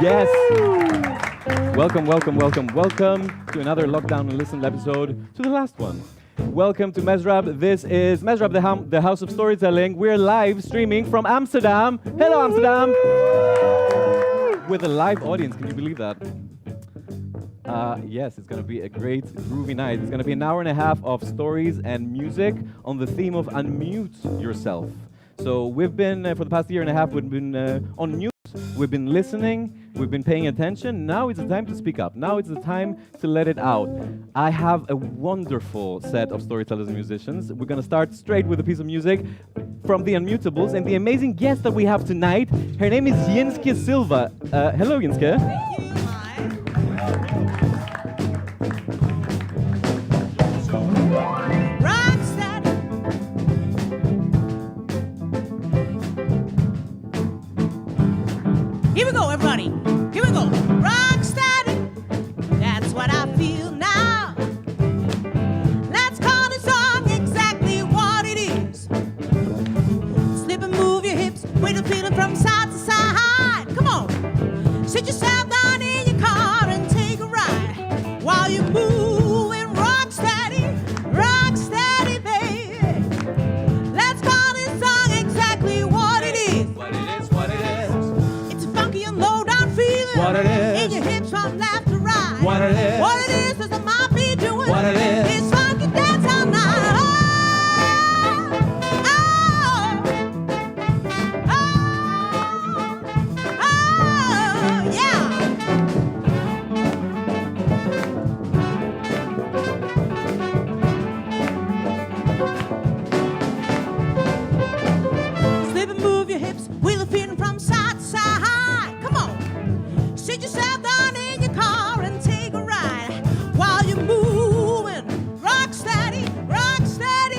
Yes. Welcome to another Lockdown and Listen episode, to the last one. Welcome to Mezrab. This is Mezrab, the House of Storytelling. We're live streaming from Amsterdam. Hello, Amsterdam! With a live audience, can you believe that? Yes, it's going to be a great, groovy night. It's going to be an hour and a half of stories and music on the theme of unmute yourself. So we've been, for the past year and a half, we've been on mute. We've been listening, we've been paying attention. Now it's the time to speak up. Now it's the time to let it out. I have a wonderful set of storytellers and musicians. We're going to start straight with a piece of music from the Unmutables and the amazing guest that we have tonight. Her name is Yinske Silva. Hello, Yinske. Thank you. Here we go, everybody. Here we go. Rock steady. That's what I feel now. Let's call the song exactly what it is. Slip and move your hips with a feeling from side to side. Come on. Sit yourself down in your car and take a ride while you're moving. Rock steady, baby. Let's call this song exactly what it is. What it is. In your hips from left to right. What it is. What it is I might be doing. What it is. It's funky dance all night. Yeah. Slip and move your hips, wheel a feeling from side to side. Come on. Sit yourself down in your car and take a ride while you're moving. Rock steady,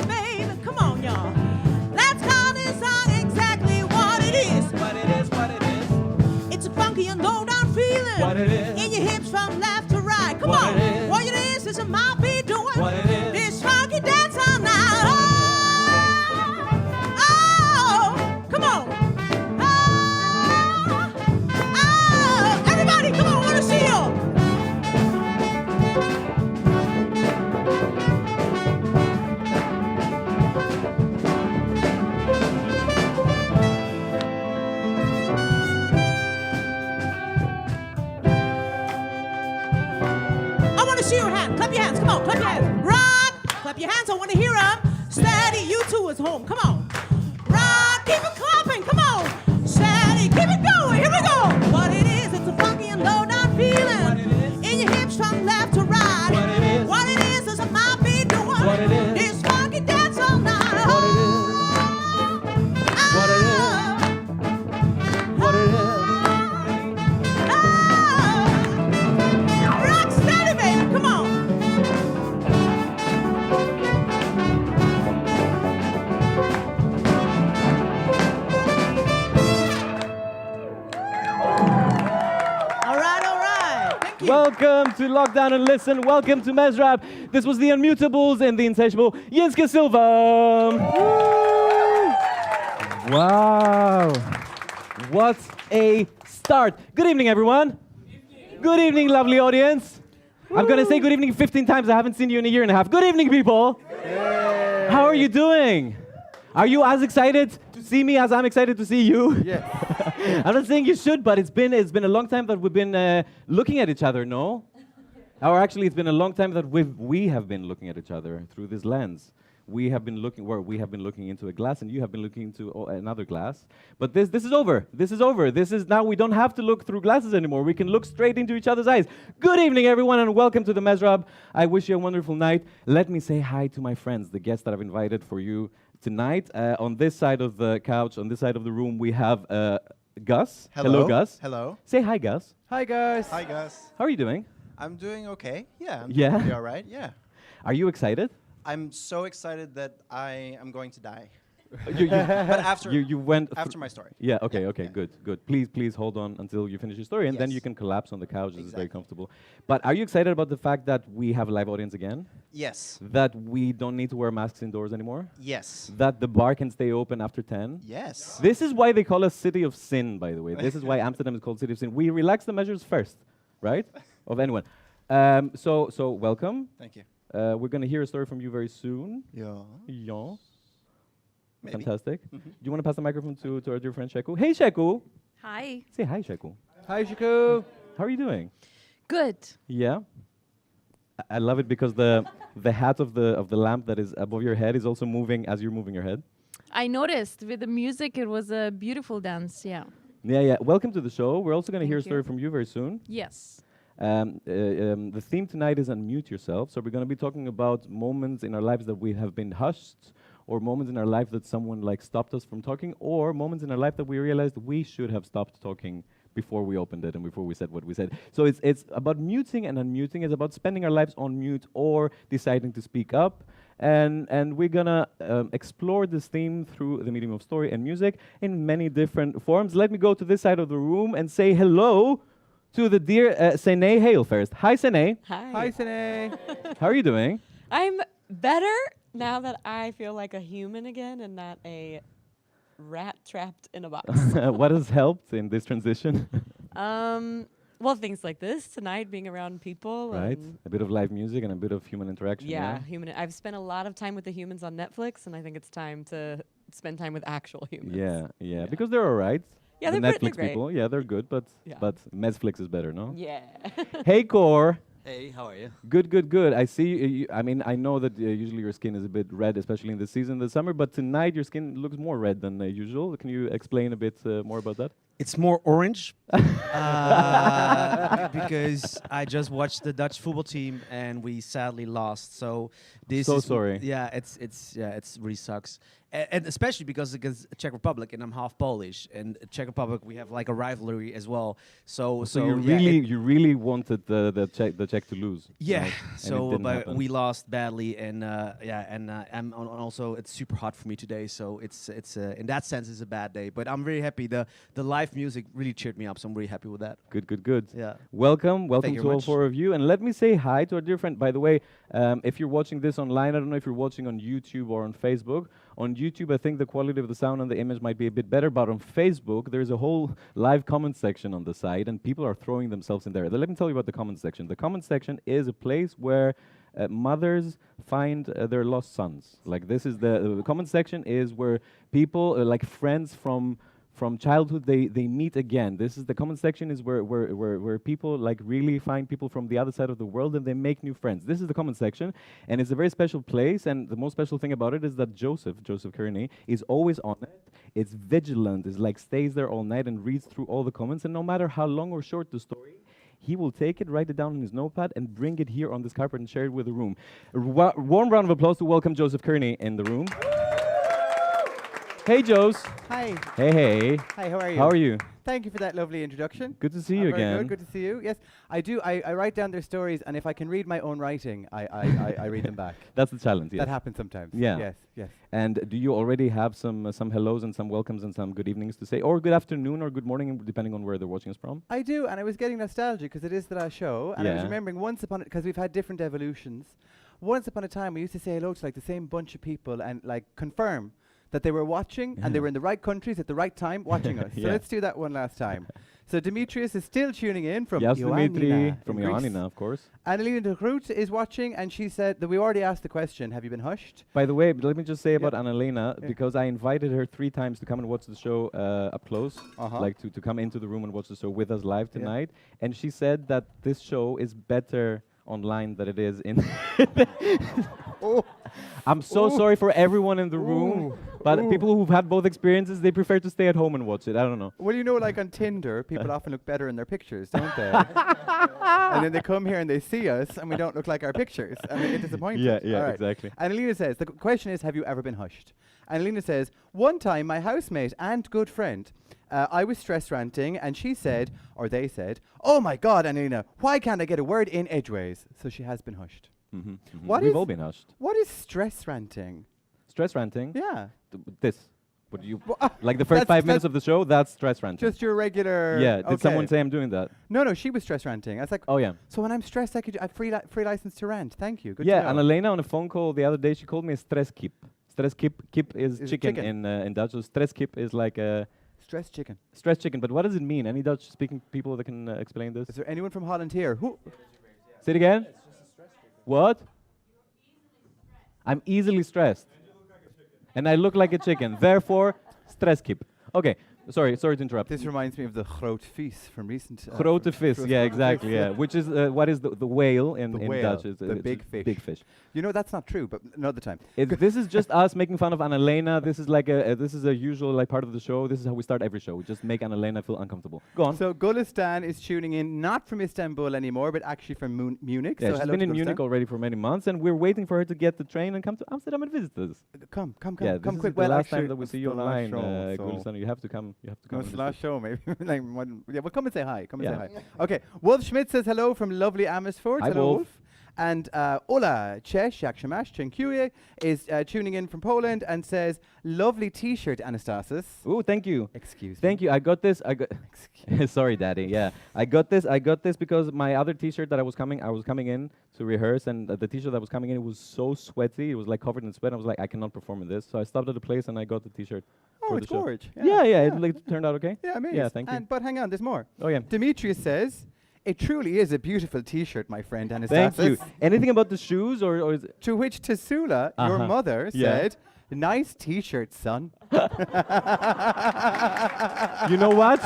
baby. Come on, y'all. Let's call this song exactly what it is. What it is. It's a funky and low down feeling. What it is. In your hips from left to right. Come What on. it is. What it is I might be doing. What it is. This funky dance all night. Oh, come on. Everybody, come on, I want to see you. I want to see your hand. Clap your hands. Come on, clap your hands. Rock. Clap your hands. I want to hear them. Steady, you two is home. Come on. Rock, keep it clapping. Come on. Steady, keep it going. Here we go. What it is, it's a funky and low down feeling. In your hips from left to right. What it is I might be doing. This funky dance all night. Rock steady, baby. Come on. All right. Thank you. Welcome to Lockdown and Listen. Welcome to Mezrab. This was the Unmutables and the insatiable Yinske Silva. Wow. What a start. Good evening, everyone. Good evening, lovely audience. I'm going to say good evening 15 times. I haven't seen you in a year and a half. Good evening, people. How are you doing? Are you as excited to see me as I'm excited to see you? Yes. I'm not saying you should, but it's been a long time that we've been looking at each other, no? Or actually, it's been a long time that we have been looking at each other through this lens. We have been looking into a glass, and you have been looking into another glass. But this is over. This is over. This is now we don't have to look through glasses anymore. We can look straight into each other's eyes. Good evening, everyone, and welcome to the Mezrab. I wish you a wonderful night. Let me say hi to my friends, the guests that I've invited for you tonight. On this side of the couch, on this side of the room, we have Gus. Hello, Gus. Hello. Say hi, Gus. Hi, guys. Hi, Gus. How are you doing? I'm doing okay. Yeah. I'm Yeah? doing pretty all right. Yeah. Are you excited? I'm so excited that I am going to die. you, But after you went after my story. Yeah, okay, Yeah. good. Please hold on until you finish your story, and then Yes. you can collapse on the couch. This is very Exactly. comfortable. But are you excited about the fact that we have a live audience again? Yes. That we don't need to wear masks indoors anymore? Yes. That the bar can stay open after 10? Yes. This is why they call us City of Sin, by the way. This is why Amsterdam is called City of Sin. We relax the measures first, right? Of anyone. So welcome. Thank you. We're going to hear a story from you very soon. Yeah. Yeah. Maybe. Fantastic. Do you want to pass the microphone to our dear friend Sheku? Hey, Sheku. Hi. Say hi, Sheku. Hi, Chico. How are you doing? Good. Yeah. I love it because the hat of the lamp that is above your head is also moving as you're moving your head. I noticed with the music, it was a beautiful dance. Yeah. Yeah. Welcome to the show. We're also going to hear a Thank you. story from you very soon. Yes. The theme tonight is unmute yourself. So we're going to be talking about moments in our lives that we have been hushed, or moments in our life that someone like stopped us from talking, or moments in our life that we realized we should have stopped talking before we opened it and before we said what we said. So it's about muting and unmuting. It's about spending our lives on mute or deciding to speak up. And we're gonna explore this theme through the medium of story and music in many different forms. Let me go to this side of the room and say hello to the dear Sene Hale first. Hi, Sene. Hi. Hi, Sene. How are you doing? I'm better now that I feel like a human again and not a rat trapped in a box. What has helped in this transition? Well, things like this tonight, being around people. Right? and A bit of live music and a bit of human interaction. yeah, human. I've spent a lot of time with the humans on Netflix, and I think it's time to spend time with actual humans. Yeah. Because they're all right. Yeah, the they're Netflix they're great. people, yeah, they're good, but Yeah. Mezflix is better, no? Yeah. Hey, Core. Hey, how are you? Good. I see. I mean, I know that usually your skin is a bit red, especially in the season, the summer. But tonight your skin looks more red than usual. Can you explain a bit more about that? It's more orange because I just watched the Dutch football team and we sadly lost. So this So is sorry. Yeah, it's really sucks. And especially because against Czech Republic and I'm half Polish and Czech Republic we have like a rivalry as well. So you yeah, you really wanted the Czech to lose. yeah, right? And it so didn't but happen. we lost badly, and I'm also it's super hot for me today, so it's in that sense it's a bad day. But I'm very happy. The live music really cheered me up, so I'm really happy with that. Good. Yeah. Welcome you to very all much. four of you, and let me say hi to our dear friend. By the way, if you're watching this online, I don't know if you're watching on YouTube or on Facebook. On YouTube, I think the quality of the sound and the image might be a bit better, but on Facebook, there's a whole live comment section on the side, and people are throwing themselves in there. Let me tell you about the comment section. The comment section is a place where mothers find their lost sons. Like this is the comment section is where people, like friends from from childhood they meet again. This is the comment section is where people like really find people from the other side of the world and they make new friends. This is the comment section, and it's a very special place, and the most special thing about it is that Joseph Kearny is always on it. It's vigilant, it's like stays there all night and reads through all the comments, and no matter how long or short the story, he will take it, write it down in his notepad, and bring it here on this carpet and share it with the room. Warm round of applause to welcome Joseph Kearny in the room. Hey, Jos. Hi. Hey. Hi, how are you? How are you? Thank you for that lovely introduction. Good to see you Very again. good to see you. Yes, I do. I write down their stories, and if I can read my own writing, I read them back. That's the challenge, yes. That happens sometimes. Yeah. Yes. And do you already have some hellos and some welcomes and some good evenings to say, or good afternoon or good morning, depending on where they're watching us from? I do, and I was getting nostalgic because it is the last show, and I was Yeah. remembering once upon because we've had different evolutions. Once upon a time, we used to say hello to like the same bunch of people and like confirm that they were watching and they were in the right countries at the right time watching us. So Yeah. let's do that one last time. So Demetrius is still tuning in from Yes, Ioannina Dimitri, from in Greece. Ioannina, of course. Annalena de Groot is watching, and she said that we already asked the question, have you been hushed? By the way, let me just say Yeah. about Annalena, Yeah. because I invited her 3 times to come and watch the show up close, Uh-huh. like to come into the room and watch the show with us live Yeah. tonight. And she said that this show is better online than it is in. Oh, I'm so Ooh. sorry for everyone in the room, Ooh. but Ooh. people who've had both experiences, they prefer to stay at home and watch it. I don't know. well, you know, like on Tinder, people often look better in their pictures, don't they? And then they come here and they see us, and we don't look like our pictures, and they get disappointed. Yeah, All right. exactly. Annalena says, the question is, have you ever been hushed? Annalena says, one time my housemate and good friend, I was stress ranting, and she said, or they said, oh my God, Annalena, why can't I get a word in edgeways? So she has been hushed. What We've is- all been hushed. What is stress ranting? Stress ranting. Yeah. This. What do you Wha- like the first that's- 5 minutes that's of the show? That's stress ranting. Just your regular... Yeah. Did someone okay. say I'm doing that? No, she was stress ranting. I was like, Oh yeah. so when I'm stressed, I have free license to rant. Thank you. Good Yeah. to know. And Elena on a phone call the other day, she called me a stresskip. Stresskip. Kip is Is chicken, chicken. in Dutch. So stresskip is like a Stress chicken. stress chicken. But what does it mean? Any Dutch-speaking people that can explain this? Is there anyone from Holland here? Who? Say it again. What? I'm easily stressed. And I look like a chicken. Therefore, stresskip. Okay. Sorry to interrupt. This reminds me of the groot vis from recent. Grote vis, from- yeah, exactly, yeah. Which is what is the whale in The whale, Dutch? It's the it's big a fish. Big fish. You know that's not true, but another time. This is just us making fun of Annalena. This is like this is a usual like part of the show. This is how we start every show. We just make Annalena feel uncomfortable. Go on. So Gulistan is tuning in, not from Istanbul anymore, but actually from Munich. Yeah, so she's hello been to in Munich Gulistan. already for many months, and we're waiting for her to get the train and come to Amsterdam and visit us. Come Yeah, come this quick. is the last time actually, that we it's see you the last online, show, so- Gulistan. You have to come. You have to come. No, it's and the visit. last show, maybe. Yeah, well, come and say hi. Come and Yeah. say hi. Okay, Wolf Schmidt says hello from lovely Amersfoort. Hi, hello, Wolf. And Ola Cześć, jak się masz, dziękuję, is tuning in from Poland and says, lovely T-shirt, Anastasis. Ooh, thank you. Excuse me. Thank you. I got this. Sorry, Daddy. Yeah, I got this because my other T-shirt that I was coming in to rehearse, and the T-shirt that was coming in, it was so sweaty. It was like covered in sweat. I was like, I cannot perform in this. So I stopped at the place and I got the T-shirt. Oh, for it's the show. gorgeous. Yeah. It like turned out okay. Yeah, amazing. Yeah, thank you. And but hang on, there's more. Oh yeah. Demetrius says, it truly is a beautiful T-shirt, my friend Anastasis. Thank you. Anything about the shoes or is it To which Tasula, your Uh-huh. mother, Yeah. said, nice T-shirt, son. You know what?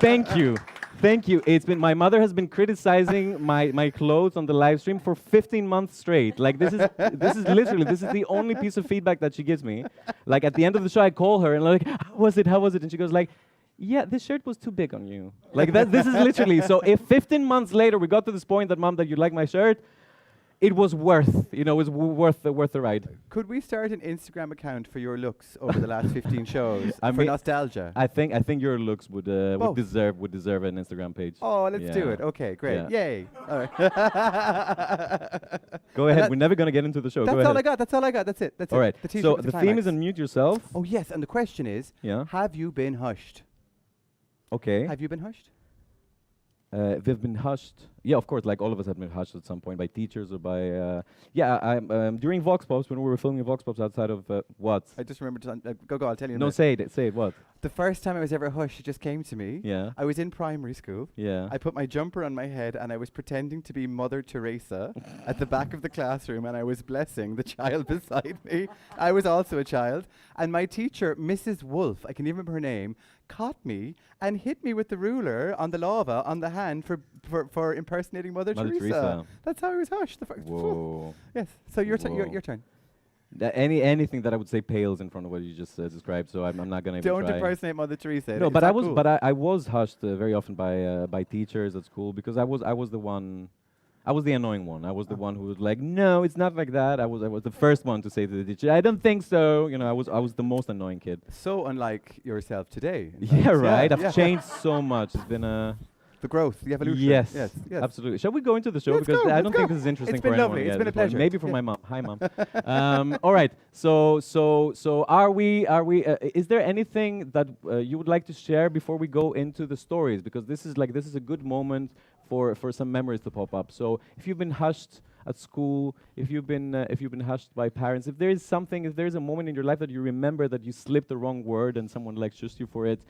Thank you. Thank you. It's been my mother has been criticizing my clothes on the live stream for 15 months straight. Like this is literally the only piece of feedback that she gives me. Like at the end of the show I call her and like, how was it? And she goes like, yeah, this shirt was too big on you. Like that this is literally so if 15 months later we got to this point that mom that you like my shirt, it was worth, worth the ride. Could we start an Instagram account for your looks over the last 15 shows I for mean, nostalgia? I think your looks would Both. deserve an Instagram page. Oh, let's do Yeah. it. Okay, great. Yeah. Yay. All right. Go ahead. that- We're never gonna get into the show. That's Go all ahead. I got. That's all I got. That's it. That's All it. right. The t-shirt So was the the theme is climax. unmute yourself. Oh, yes. And the question is, Yeah. have you been hushed? Okay. Have you been hushed? They've been hushed. Yeah, of course. Like all of us have been hushed at some point by teachers or by. During Vox Pops when we were filming Vox Pops outside of what? I just remembered. Go, I'll tell you. in a No, minute. say it. Say it. What? The first time I was ever hushed, it just came to me. Yeah. I was in primary school. Yeah. I put my jumper on my head and I was pretending to be Mother Teresa at the back of the classroom, and I was blessing the child beside me. I was also a child. And my teacher, Mrs. Wolf, I can even remember her name, caught me and hit me with the ruler on the lava on the hand for impersonating Mother Teresa. That's how I was hushed. Whoa. Yes. So your Whoa. turn. Anything that I would say pales in front of what you just described, so I'm not gonna even Don't try. impersonate Mother Teresa. No, It's but I not was, cool. but I was hushed very often by teachers at school because I was the one, I was the annoying one. I was the one who was like, no, it's not like that. I was the first one to say to the teacher, I don't think so. You know, I was the most annoying kid. So unlike yourself today. in Yeah, fact. right. I've changed so much. It's been a The growth, the evolution. yes, Yes. absolutely. Shall we go into the show Let's because go, I let's don't go. think this is interesting It's been for lovely. anyone It's yet been a at this point. pleasure. Maybe for Yeah. my mom. Hi, mom. All right. So are we? Is there anything that you would like to share before we go into the stories? Because this is a good moment for some memories to pop up. So if you've been hushed at school, if you've been hushed by parents, if there is a moment in your life that you remember that you slipped the wrong word and someone shushed you for it,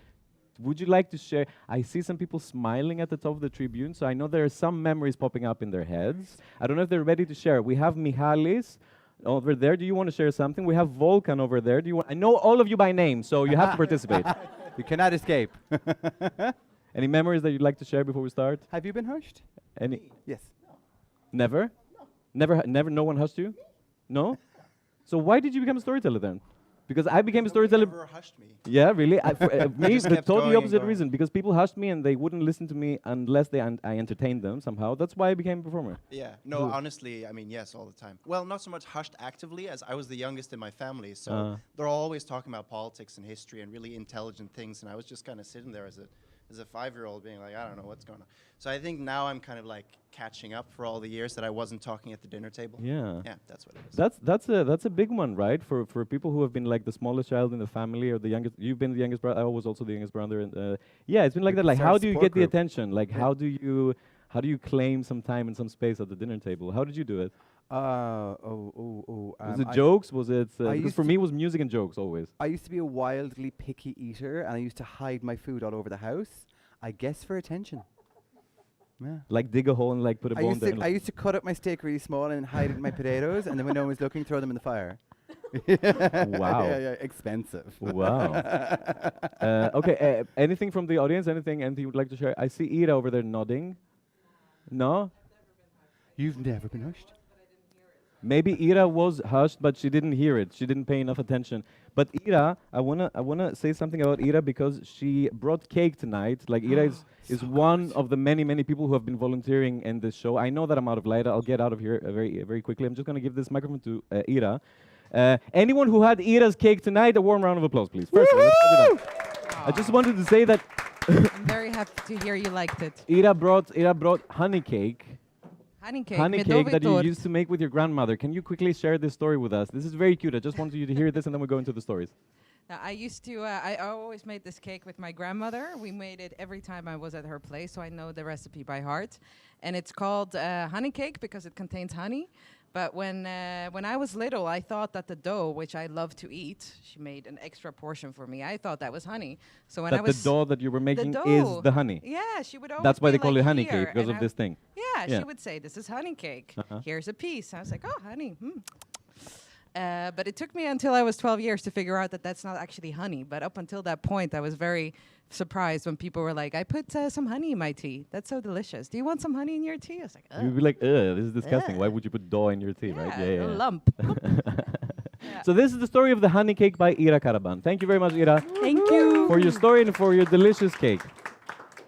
would you like to share? I see some people smiling at the top of the tribune, so I know there are some memories popping up in their heads. I don't know if they're ready to share. We have Michalis over there. Do you want to share something? We have Volkan over there. I know all of you by name, so you have to participate. You cannot escape. Any memories that you'd like to share before we start? Have you been hushed? Any? Yes. Never? Never, no one hushed you? No? So why did you become a storyteller then? Because I became a storyteller. Never hushed me. Yeah, really? Me, just the kept totally going and opposite going. reason. Because people hushed me and they wouldn't listen to me unless I entertained them somehow. That's why I became a performer. Yeah, no, honestly, I mean, yes, all the time. Well, not so much hushed actively, as I was the youngest in my family, so they're always talking about politics and history and really intelligent things, and I was just kind of sitting there as a 5-year-old being like, I don't know what's going on. So I think now I'm kind of like catching up for all the years that I wasn't talking at the dinner table. Yeah. Yeah, that's what it is. That's a big one, right? For people who have been like the smallest child in the family or the youngest. You've been the youngest brother. I was also the youngest brother. And yeah, it's been like that. Like, how do you get the attention? Like, how do you claim some time and some space at the dinner table? How did you do it? Was it jokes? Was it? Because for me, it was music and jokes always. I used to be a wildly picky eater, and I used to hide my food all over the house. I guess for attention. Yeah. Like dig a hole and like put a bone there. I used to cut up my steak really small and hide it in my potatoes, and then when no one was looking, throw them in the fire. Wow. Yeah, expensive. Wow. Okay. Anything from the audience? Anything you would like to share? I see Ira over there nodding. No. You've never been hushed? Maybe Ira was hushed, but she didn't hear it. She didn't pay enough attention. But Ira, I wanna say something about Ira because she brought cake tonight. Like Ira is one of the many people who have been volunteering in this show. I know that I'm out of light. I'll get out of here very quickly. I'm just gonna give this microphone to Ira. Anyone who had Ira's cake tonight, a warm round of applause, please. First, I just wanted to say that I'm very happy to hear you liked it. Ira brought honey cake. Honey cake. Honey cake that you used to make with your grandmother. Can you quickly share this story with us? This is very cute. I just wanted you to hear this and then we'll go into the stories. Now, I always made this cake with my grandmother. We made it every time I was at her place, so I know the recipe by heart. And it's called honey cake because it contains honey. But when I was little, I thought that the dough, which I love to eat, she made an extra portion for me. I thought that was honey. So when I was the dough that you were making is the honey. Yeah, she would always. That's why be they call like it honey here, cake because and of this thing. Yeah, she would say, "This is honey cake. Here's a piece." I was like, "Oh, honey." But it took me until I was 12 years to figure out that that's not actually honey. But up until that point, I was very surprised when people were like, I put some honey in my tea. That's so delicious. Do you want some honey in your tea? I was like, You'd be like, ugh, this is disgusting. Why would you put dough in your tea, right? a lump. So this is the story of the honey cake by Ira Karaban. Thank you very much, Ira. Thank you. For your story and for your delicious cake.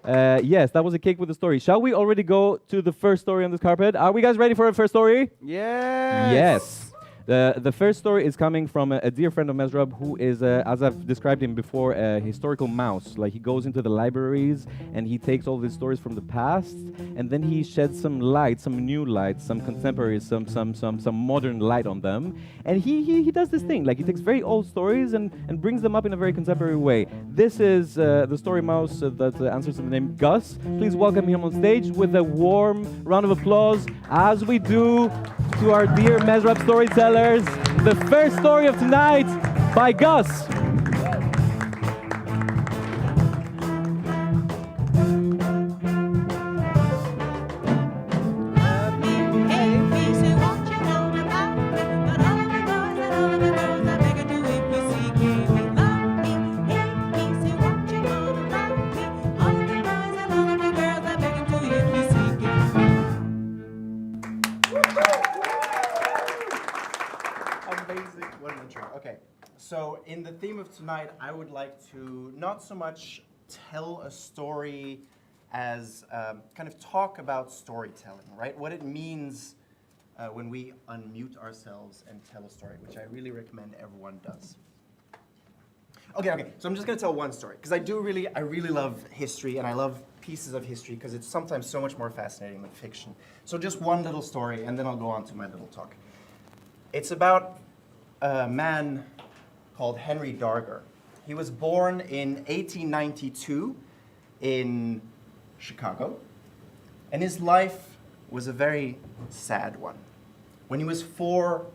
Yes, that was a cake with a story. Shall we already go to the first story on this carpet? Are we guys ready for a first story? Yes. Yes. The first story is coming from a dear friend of Mezrab who is, as I've described him before, a historical mouse. Like he goes into the libraries and he takes all these stories from the past and then he sheds some light, some new light, some contemporary, some modern light on them. And he does this thing, like he takes very old stories and brings them up in a very contemporary way. This is the story mouse that answers to the name Gus. Please welcome him on stage with a warm round of applause as we do to our dear Mezrab storyteller. The first story of tonight by Gus. So in the theme of tonight, I would like to not so much tell a story as kind of talk about storytelling, right? What it means when we unmute ourselves and tell a story, which I really recommend everyone does. Okay, so I'm just gonna tell one story, because I really love history, and I love pieces of history, because it's sometimes so much more fascinating than fiction. So just one little story, and then I'll go on to my little talk. It's about a man called Henry Darger. He was born in 1892 in Chicago, and his life was a very sad one. When he was 4,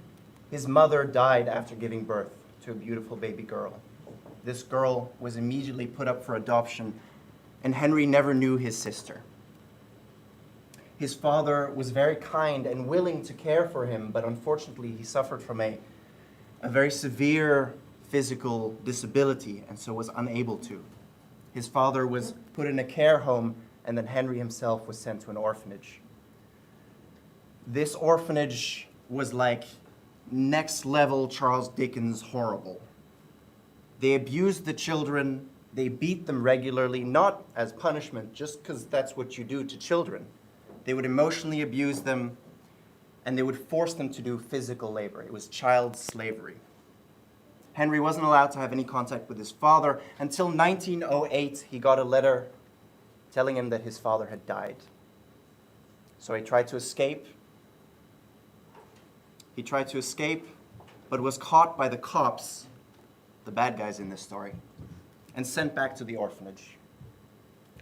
his mother died after giving birth to a beautiful baby girl. This girl was immediately put up for adoption, and Henry never knew his sister. His father was very kind and willing to care for him, but unfortunately he suffered from a very severe physical disability, and so was unable to. His father was put in a care home, and then Henry himself was sent to an orphanage. This orphanage was like next level Charles Dickens horrible. They abused the children, they beat them regularly, not as punishment, just because that's what you do to children. They would emotionally abuse them, and they would force them to do physical labor. It was child slavery. Henry wasn't allowed to have any contact with his father until 1908. He got a letter telling him that his father had died. So he tried to escape. But was caught by the cops, the bad guys in this story, and sent back to the orphanage.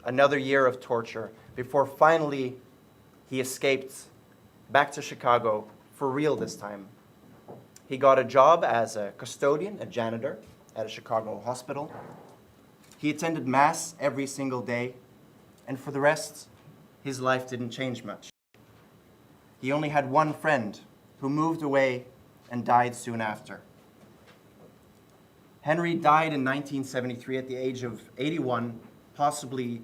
Another year of torture before finally he escaped back to Chicago, for real this time. He got a job as a custodian, a janitor, at a Chicago hospital. He attended Mass every single day, and for the rest, his life didn't change much. He only had one friend who moved away and died soon after. Henry died in 1973 at the age of 81, possibly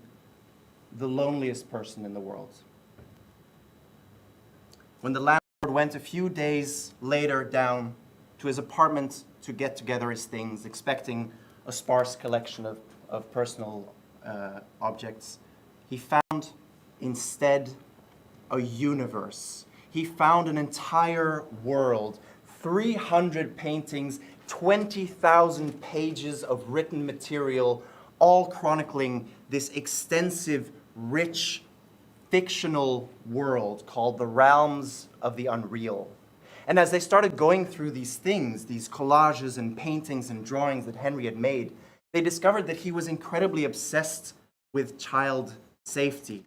the loneliest person in the world. When the landlord went a few days later down to his apartment to get together his things, expecting a sparse collection of personal objects, he found instead a universe. He found an entire world, 300 paintings, 20,000 pages of written material, all chronicling this extensive, rich, fictional world called the realms of the unreal. And as they started going through these things, these collages and paintings and drawings that Henry had made, they discovered that he was incredibly obsessed with child safety.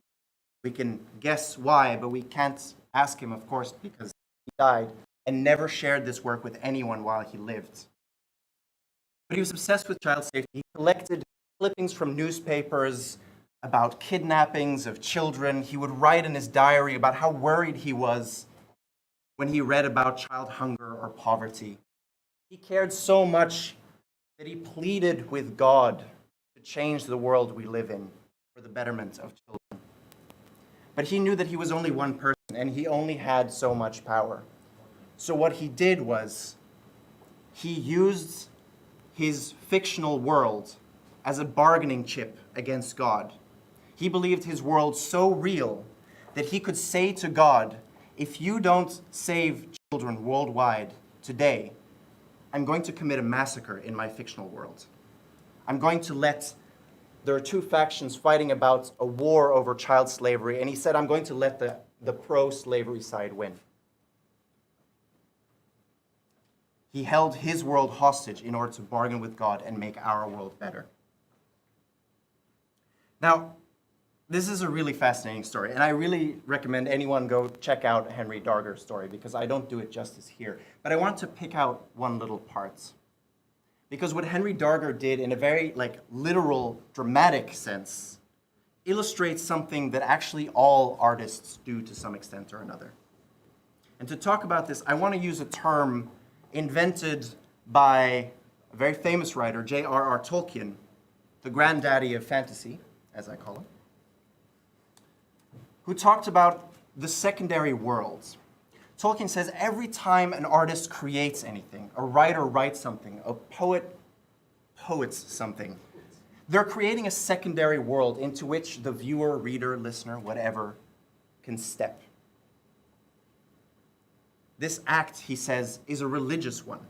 We can guess why, but we can't ask him, of course, because he died and never shared this work with anyone while he lived. But he was obsessed with child safety. He collected clippings from newspapers about kidnappings of children. He would write in his diary about how worried he was when he read about child hunger or poverty. He cared so much that he pleaded with God to change the world we live in for the betterment of children. But he knew that he was only one person, and he only had so much power. So what he did was, he used his fictional world as a bargaining chip against God. He believed his world so real that he could say to God, if you don't save children worldwide today, I'm going to commit a massacre in my fictional world. I'm going to there are two factions fighting about a war over child slavery, and he said, I'm going to let the pro-slavery side win. He held his world hostage in order to bargain with God and make our world better. Now, this is a really fascinating story, and I really recommend anyone go check out Henry Darger's story, because I don't do it justice here. But I want to pick out one little part. Because what Henry Darger did in a very literal, dramatic sense illustrates something that actually all artists do to some extent or another. And to talk about this, I want to use a term invented by a very famous writer, J.R.R. Tolkien, the granddaddy of fantasy, as I call it, who talked about the secondary worlds. Tolkien says every time an artist creates anything, a writer writes something, a poet poets something, they're creating a secondary world into which the viewer, reader, listener, whatever, can step. This act, he says, is a religious one.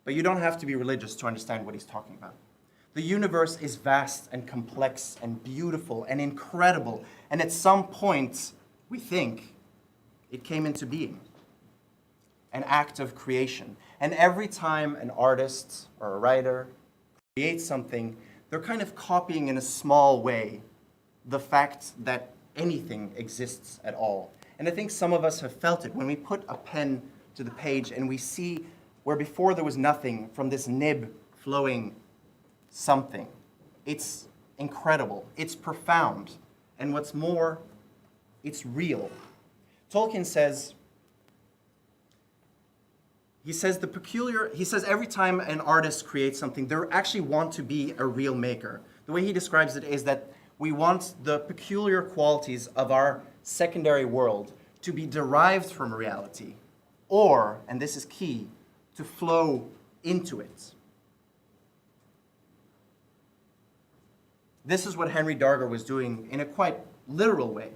But you don't have to be religious to understand what he's talking about. The universe is vast and complex and beautiful and incredible, and at some point, we think, it came into being. An act of creation. And every time an artist or a writer creates something, they're kind of copying in a small way the fact that anything exists at all. And I think some of us have felt it when we put a pen to the page and we see where before there was nothing, from this nib flowing something. It's incredible. It's profound. And what's more, it's real. Tolkien says, he says every time an artist creates something, they actually want to be a real maker. The way he describes it is that we want the peculiar qualities of our secondary world to be derived from reality, or, and this is key, to flow into it. This is what Henry Darger was doing in a quite literal way.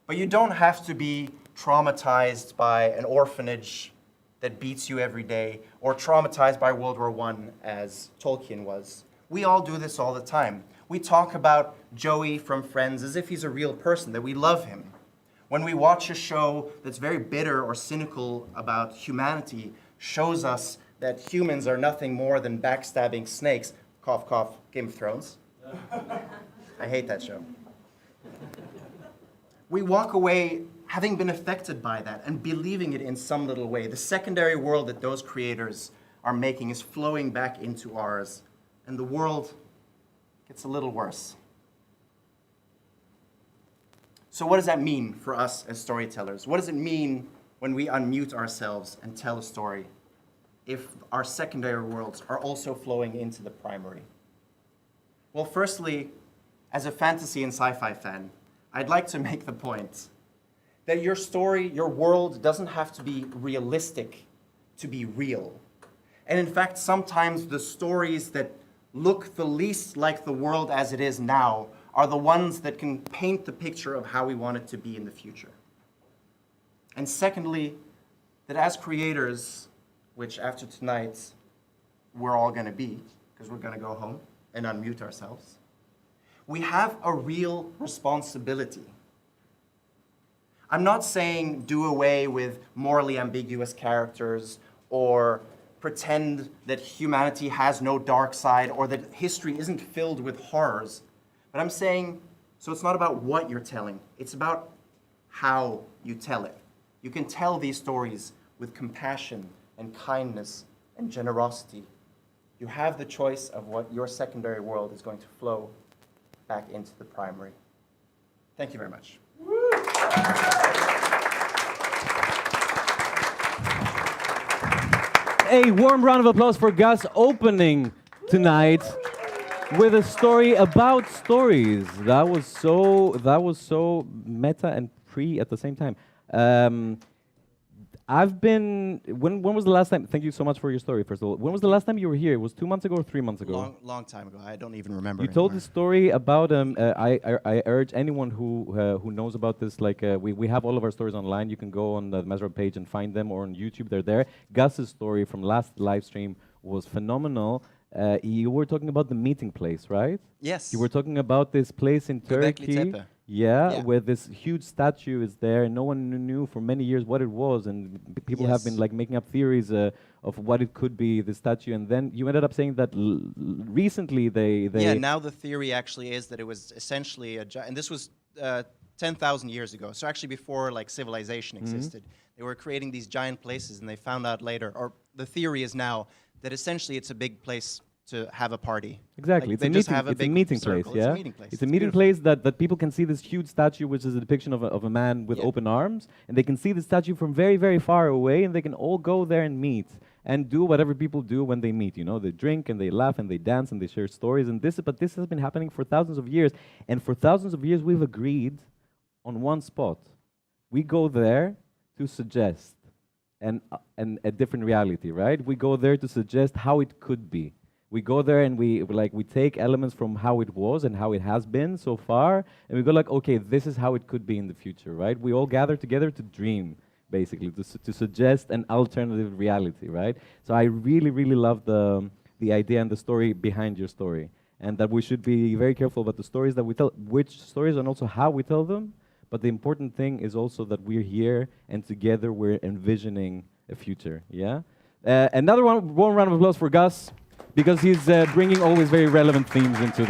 But you don't have to be traumatized by an orphanage that beats you every day, or traumatized by World War I, as Tolkien was. We all do this all the time. We talk about Joey from Friends as if he's a real person, that we love him. When we watch a show that's very bitter or cynical about humanity, shows us that humans are nothing more than backstabbing snakes. Cough, cough, Game of Thrones. I hate that show. We walk away having been affected by that and believing it in some little way. The secondary world that those creators are making is flowing back into ours, and the world gets a little worse. So what does that mean for us as storytellers? What does it mean when we unmute ourselves and tell a story if our secondary worlds are also flowing into the primary? Well, firstly, as a fantasy and sci-fi fan, I'd like to make the point that your story, your world, doesn't have to be realistic to be real. And in fact, sometimes the stories that look the least like the world as it is now are the ones that can paint the picture of how we want it to be in the future. And secondly, that as creators, which after tonight we're all going to be, because we're going to go home and unmute ourselves, we have a real responsibility. I'm not saying do away with morally ambiguous characters or pretend that humanity has no dark side or that history isn't filled with horrors. But I'm saying, so it's not about what you're telling, it's about how you tell it. You can tell these stories with compassion and kindness and generosity. You have the choice of what your secondary world is going to flow back into the primary. Thank you very much. A warm round of applause for Gus opening tonight with a story about stories. That was so meta and pre at the same time. When was the last time? Thank you so much for your story, first of all. When was the last time you were here? It was 2 months ago or 3 months ago? Long time ago. I don't even remember. You told the story about I urge anyone who knows about this, like we have all of our stories online. You can go on the Mezrab page and find them, or on YouTube, they're there. Gus's story from last live stream was phenomenal. You were talking about the meeting place, right? Yes. You were talking about this place in Turkey. Tepe. Yeah, where this huge statue is there, and no one knew for many years what it was, and people have been like making up theories of what it could be, the statue, and then you ended up saying that recently they Yeah, now the theory actually is that it was essentially and this was 10,000 years ago, so actually before like civilization existed. They were creating these giant places, and they found out later, or the theory is now, that essentially it's a big place to have a party. Exactly, like it's a meeting place, yeah? It's a meeting place that people can see this huge statue, which is a depiction of a man with open arms, and they can see the statue from very, very far away, and they can all go there and meet, and do whatever people do when they meet, you know? They drink, and they laugh, and they dance, and they share stories, and but this has been happening for thousands of years, and for thousands of years we've agreed on one spot. We go there to suggest and a different reality, right? We go there to suggest how it could be. We go there and we take elements from how it was and how it has been so far, and we go like, okay, this is how it could be in the future, right? We all gather together to dream, basically, to suggest an alternative reality, right? So I really, really love the idea and the story behind your story, and that we should be very careful about the stories that we tell, which stories and also how we tell them. But the important thing is also that we're here and together we're envisioning a future, yeah? Another one round of applause for Gus, because he's bringing always very relevant themes into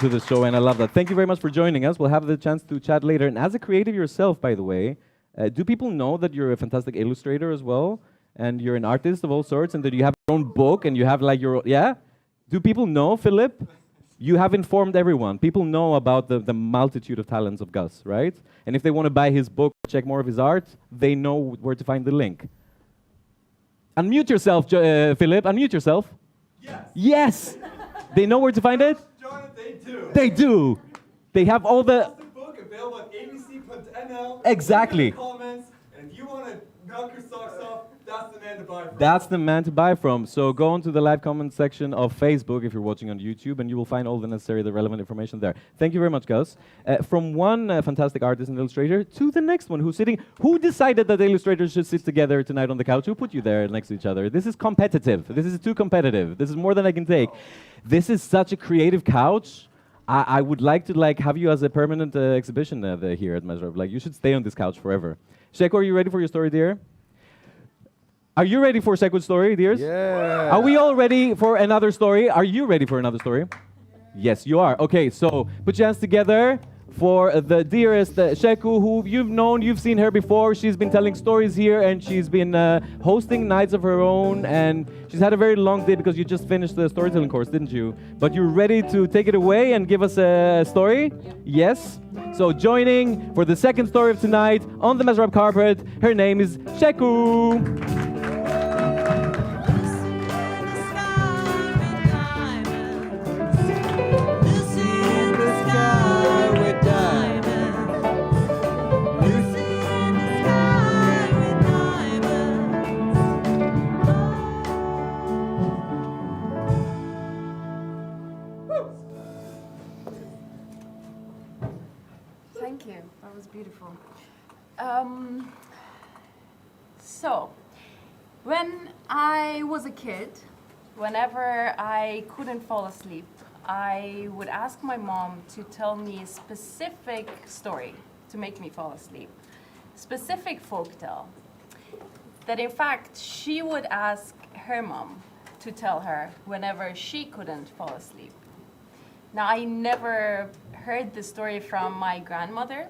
the show, and I love that. Thank you very much for joining us. We'll have the chance to chat later. And as a creative yourself, by the way, do people know that you're a fantastic illustrator as well, and you're an artist of all sorts, and that you have your own book, and you have like your, yeah? Do people know, Philip? You have informed everyone. People know about the multitude of talents of Gus, right? And if they want to buy his book, check more of his art, they know where to find the link. Unmute yourself, Philip. Unmute yourself. Yes. Yes. They know where to find it? John, they do. They do. They have all the... The book available at abc.nl. Exactly. Comments, and if you want to knock your socks off, that's the man to buy from. That's the man to buy from. So go on to the live comment section of Facebook if you're watching on YouTube, and you will find all the necessary, the relevant information there. Thank you very much, Gus. From one fantastic artist and illustrator to the next one who's sitting. Who decided that the illustrators should sit together tonight on the couch? Who put you there next to each other? This is competitive. This is too competitive. This is more than I can take. This is such a creative couch. I would like to have you as a permanent exhibition here at Mezrab. Like, you should stay on this couch forever. Sheko, are you ready for your story, dear? Are you ready for Sheko's story, dears? Yeah. Are we all ready for another story? Are you ready for another story? Yes, you are. Okay, so put your hands together for the dearest Sheku, who you've known, you've seen her before. She's been telling stories here, and she's been hosting nights of her own, and she's had a very long day because you just finished the storytelling course, didn't you? But you're ready to take it away and give us a story? Yes? So joining for the second story of tonight on the Mezrab carpet, her name is Sheku. Thank you. That was beautiful. So, when I was a kid, whenever I couldn't fall asleep, I would ask my mom to tell me a specific story to make me fall asleep, specific folktale. That in fact, she would ask her mom to tell her whenever she couldn't fall asleep. Now, I never heard the story from my grandmother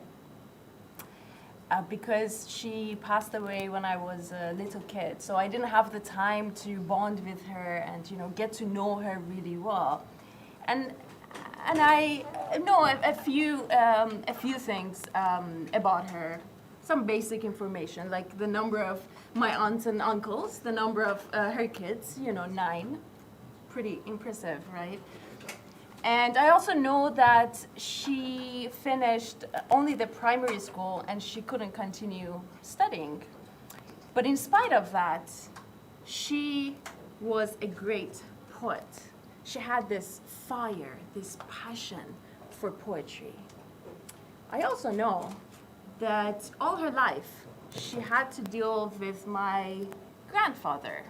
because she passed away when I was a little kid. So I didn't have the time to bond with her and, get to know her really well. And I know a few things about her, some basic information, like the number of my aunts and uncles, the number of her kids, 9. Pretty impressive, right? And I also know that she finished only the primary school and she couldn't continue studying. But in spite of that, she was a great poet. She had this fire, this passion for poetry. I also know that all her life, she had to deal with my grandfather,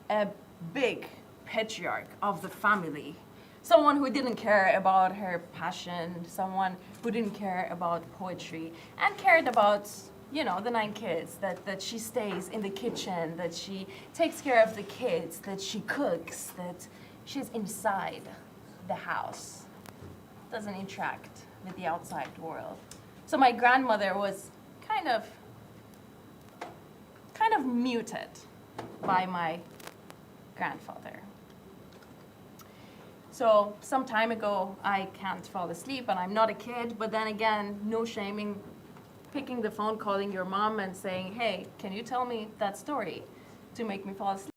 a big patriarch of the family. Someone who didn't care about her passion, someone who didn't care about poetry, and cared about, the 9 kids, that she stays in the kitchen, that she takes care of the kids, that she cooks, that she's inside the house, doesn't interact with the outside world. So my grandmother was kind of muted by my grandfather. So some time ago, I can't fall asleep, and I'm not a kid, but then again, no shaming, picking the phone, calling your mom and saying, hey, can you tell me that story to make me fall asleep?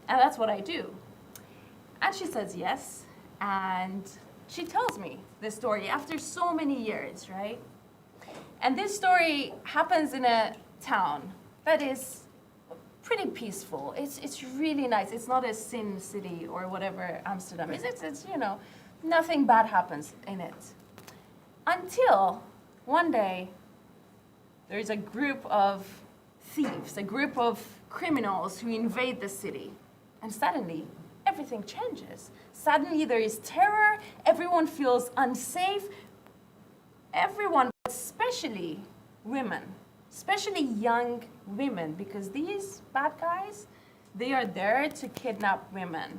And that's what I do. And she says yes, and she tells me this story after so many years, right? And this story happens in a town that is pretty peaceful. It's really nice. It's not a sin city or whatever Amsterdam is. It's you know, nothing bad happens in it. Until one day, there is a group of thieves, a group of criminals who invade the city. And suddenly, everything changes. Suddenly, there is terror. Everyone feels unsafe. Everyone, especially women, especially young women, because these bad guys, they are there to kidnap women.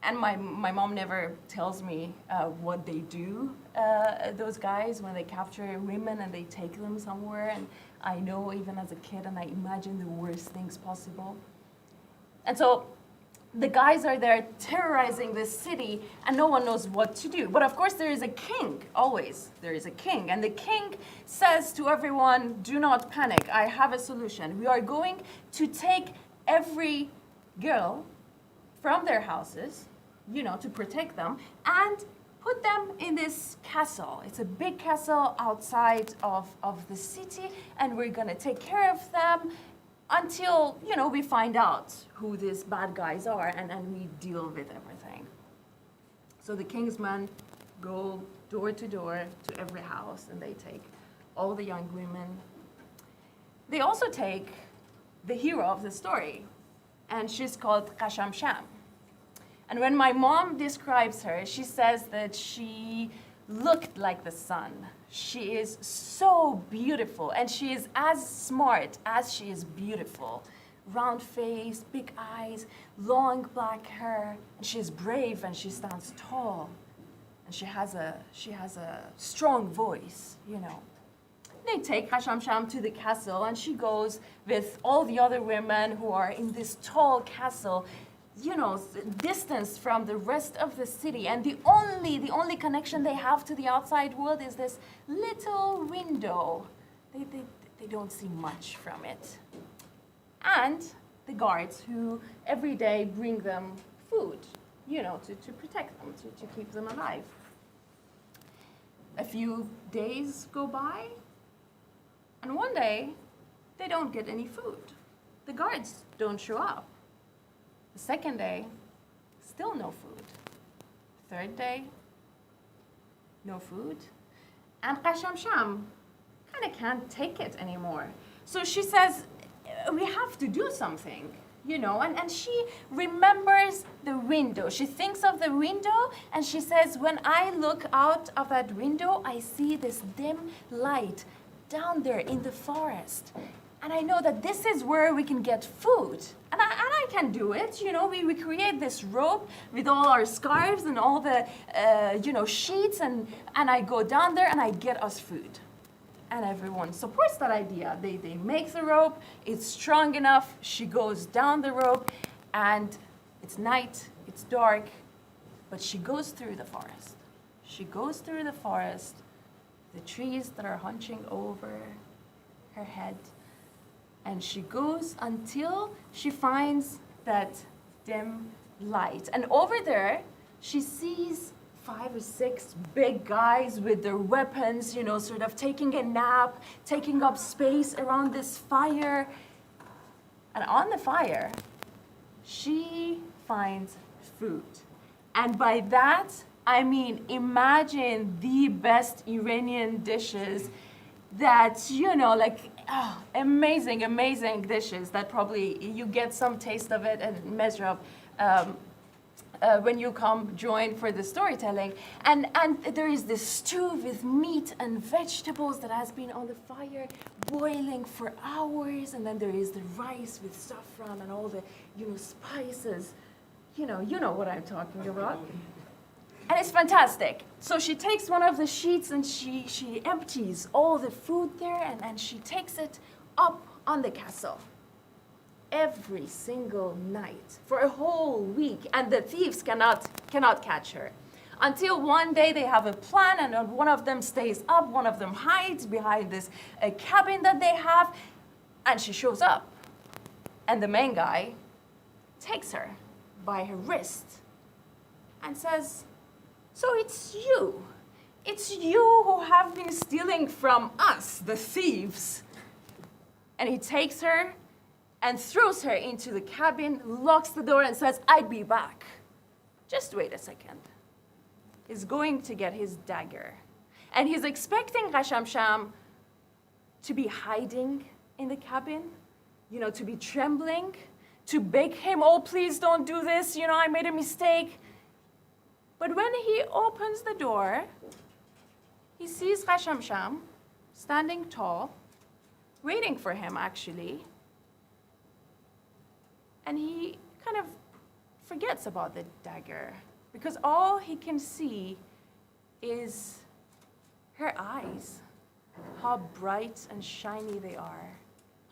And my mom never tells me what they do, those guys, when they capture women and they take them somewhere. And I know even as a kid, and I imagine the worst things possible. And so the guys are there terrorizing this city, and no one knows what to do. But of course, there is a king, always. There is a king. And the king says to everyone, do not panic. I have a solution. We are going to take every girl from their houses, you know, to protect them, and put them in this castle. It's a big castle outside of the city, and we're gonna take care of them until, you know, we find out who these bad guys are, and we deal with everything. So the king's men go door to door to every house, and they take all the young women. They also take the hero of the story, and she's called Kasham Sham. And when my mom describes her, she says that she looked like the sun. She is so beautiful, and she is as smart as she is beautiful. Round face, big eyes, long black hair. And she is brave, and she stands tall. And she has a strong voice, you know. They take Kasham Sham to the castle, and she goes with all the other women who are in this tall castle, you know, distance from the rest of the city. And the only connection they have to the outside world is this little window. They don't see much from it. And the guards who every day bring them food, you know, to protect them, to keep them alive. A few days go by, and one day, they don't get any food. The guards don't show up. The second day, still no food. Third day, no food. And Kasham Sham kind of can't take it anymore. So she says, we have to do something, you know, and she remembers the window. She thinks of the window, and she says, when I look out of that window, I see this dim light down there in the forest. And I know that this is where we can get food. And I can do it, you know. We create this rope with all our scarves and all the, you know, sheets, and I go down there and I get us food. And everyone supports that idea. They make the rope, it's strong enough, she goes down the rope, and it's night, it's dark, but she goes through the forest. She goes through the forest, the trees that are hunching over her head, and she goes until she finds that dim light. And over there, she sees 5 or 6 big guys with their weapons, you know, sort of taking a nap, taking up space around this fire. And on the fire, she finds food. And by that, I mean, imagine the best Iranian dishes that, you know, like, oh, amazing, amazing dishes that probably you get some taste of it at Mezrab when you come join for the storytelling. And there is this stew with meat and vegetables that has been on the fire boiling for hours. And then there is the rice with saffron and all the, you know, spices. You know what I'm talking about. And it's fantastic. So she takes one of the sheets and she empties all the food there, and she takes it up on the castle every single night for a whole week. And the thieves cannot catch her. Until one day they have a plan, and one of them stays up, one of them hides behind this cabin that they have, and she shows up. And the main guy takes her by her wrist and says, so it's it's you who have been stealing from us, the thieves. And he takes her and throws her into the cabin, locks the door, and says, I'd be back. Just wait a second. He's going to get his dagger. And he's expecting Kashamsham to be hiding in the cabin, you know, to be trembling, to beg him, oh, please don't do this, you know, I made a mistake. But when he opens the door, he sees Kashamsham standing tall, waiting for him, actually. And he kind of forgets about the dagger, because all he can see is her eyes, how bright and shiny they are,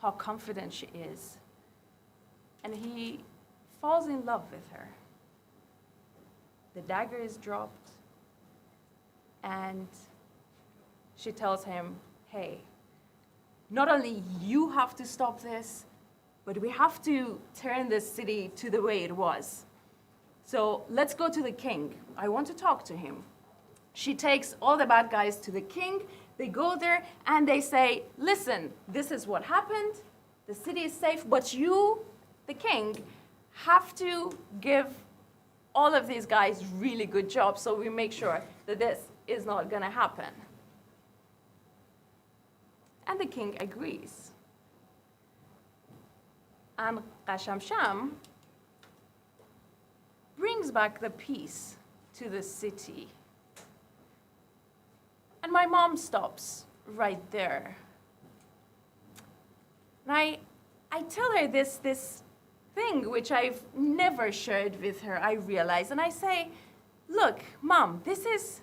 how confident she is. And he falls in love with her. The dagger is dropped, and she tells him, hey, not only you have to stop this, but we have to turn this city to the way it was. So let's go to the king. I want to talk to him. She takes all the bad guys to the king. They go there and they say, listen, this is what happened. The city is safe, but you, the king, have to give all of these guys really good jobs so we make sure that this is not gonna happen. And the king agrees. And Kashamsham brings back the peace to the city. And my mom stops right there. And I tell her this thing which I've never shared with her, I realize. And I say, look, Mom, this is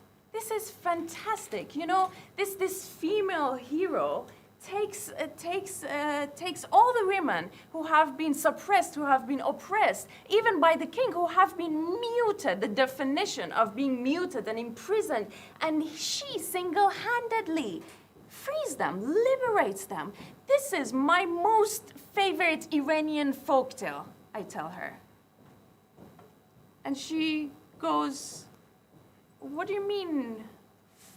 fantastic. You know, this female hero takes all the women who have been suppressed, who have been oppressed, even by the king, who have been muted, the definition of being muted and imprisoned, and she single-handedly frees them, liberates them. This is my most favorite Iranian folktale, I tell her. And she goes, what do you mean,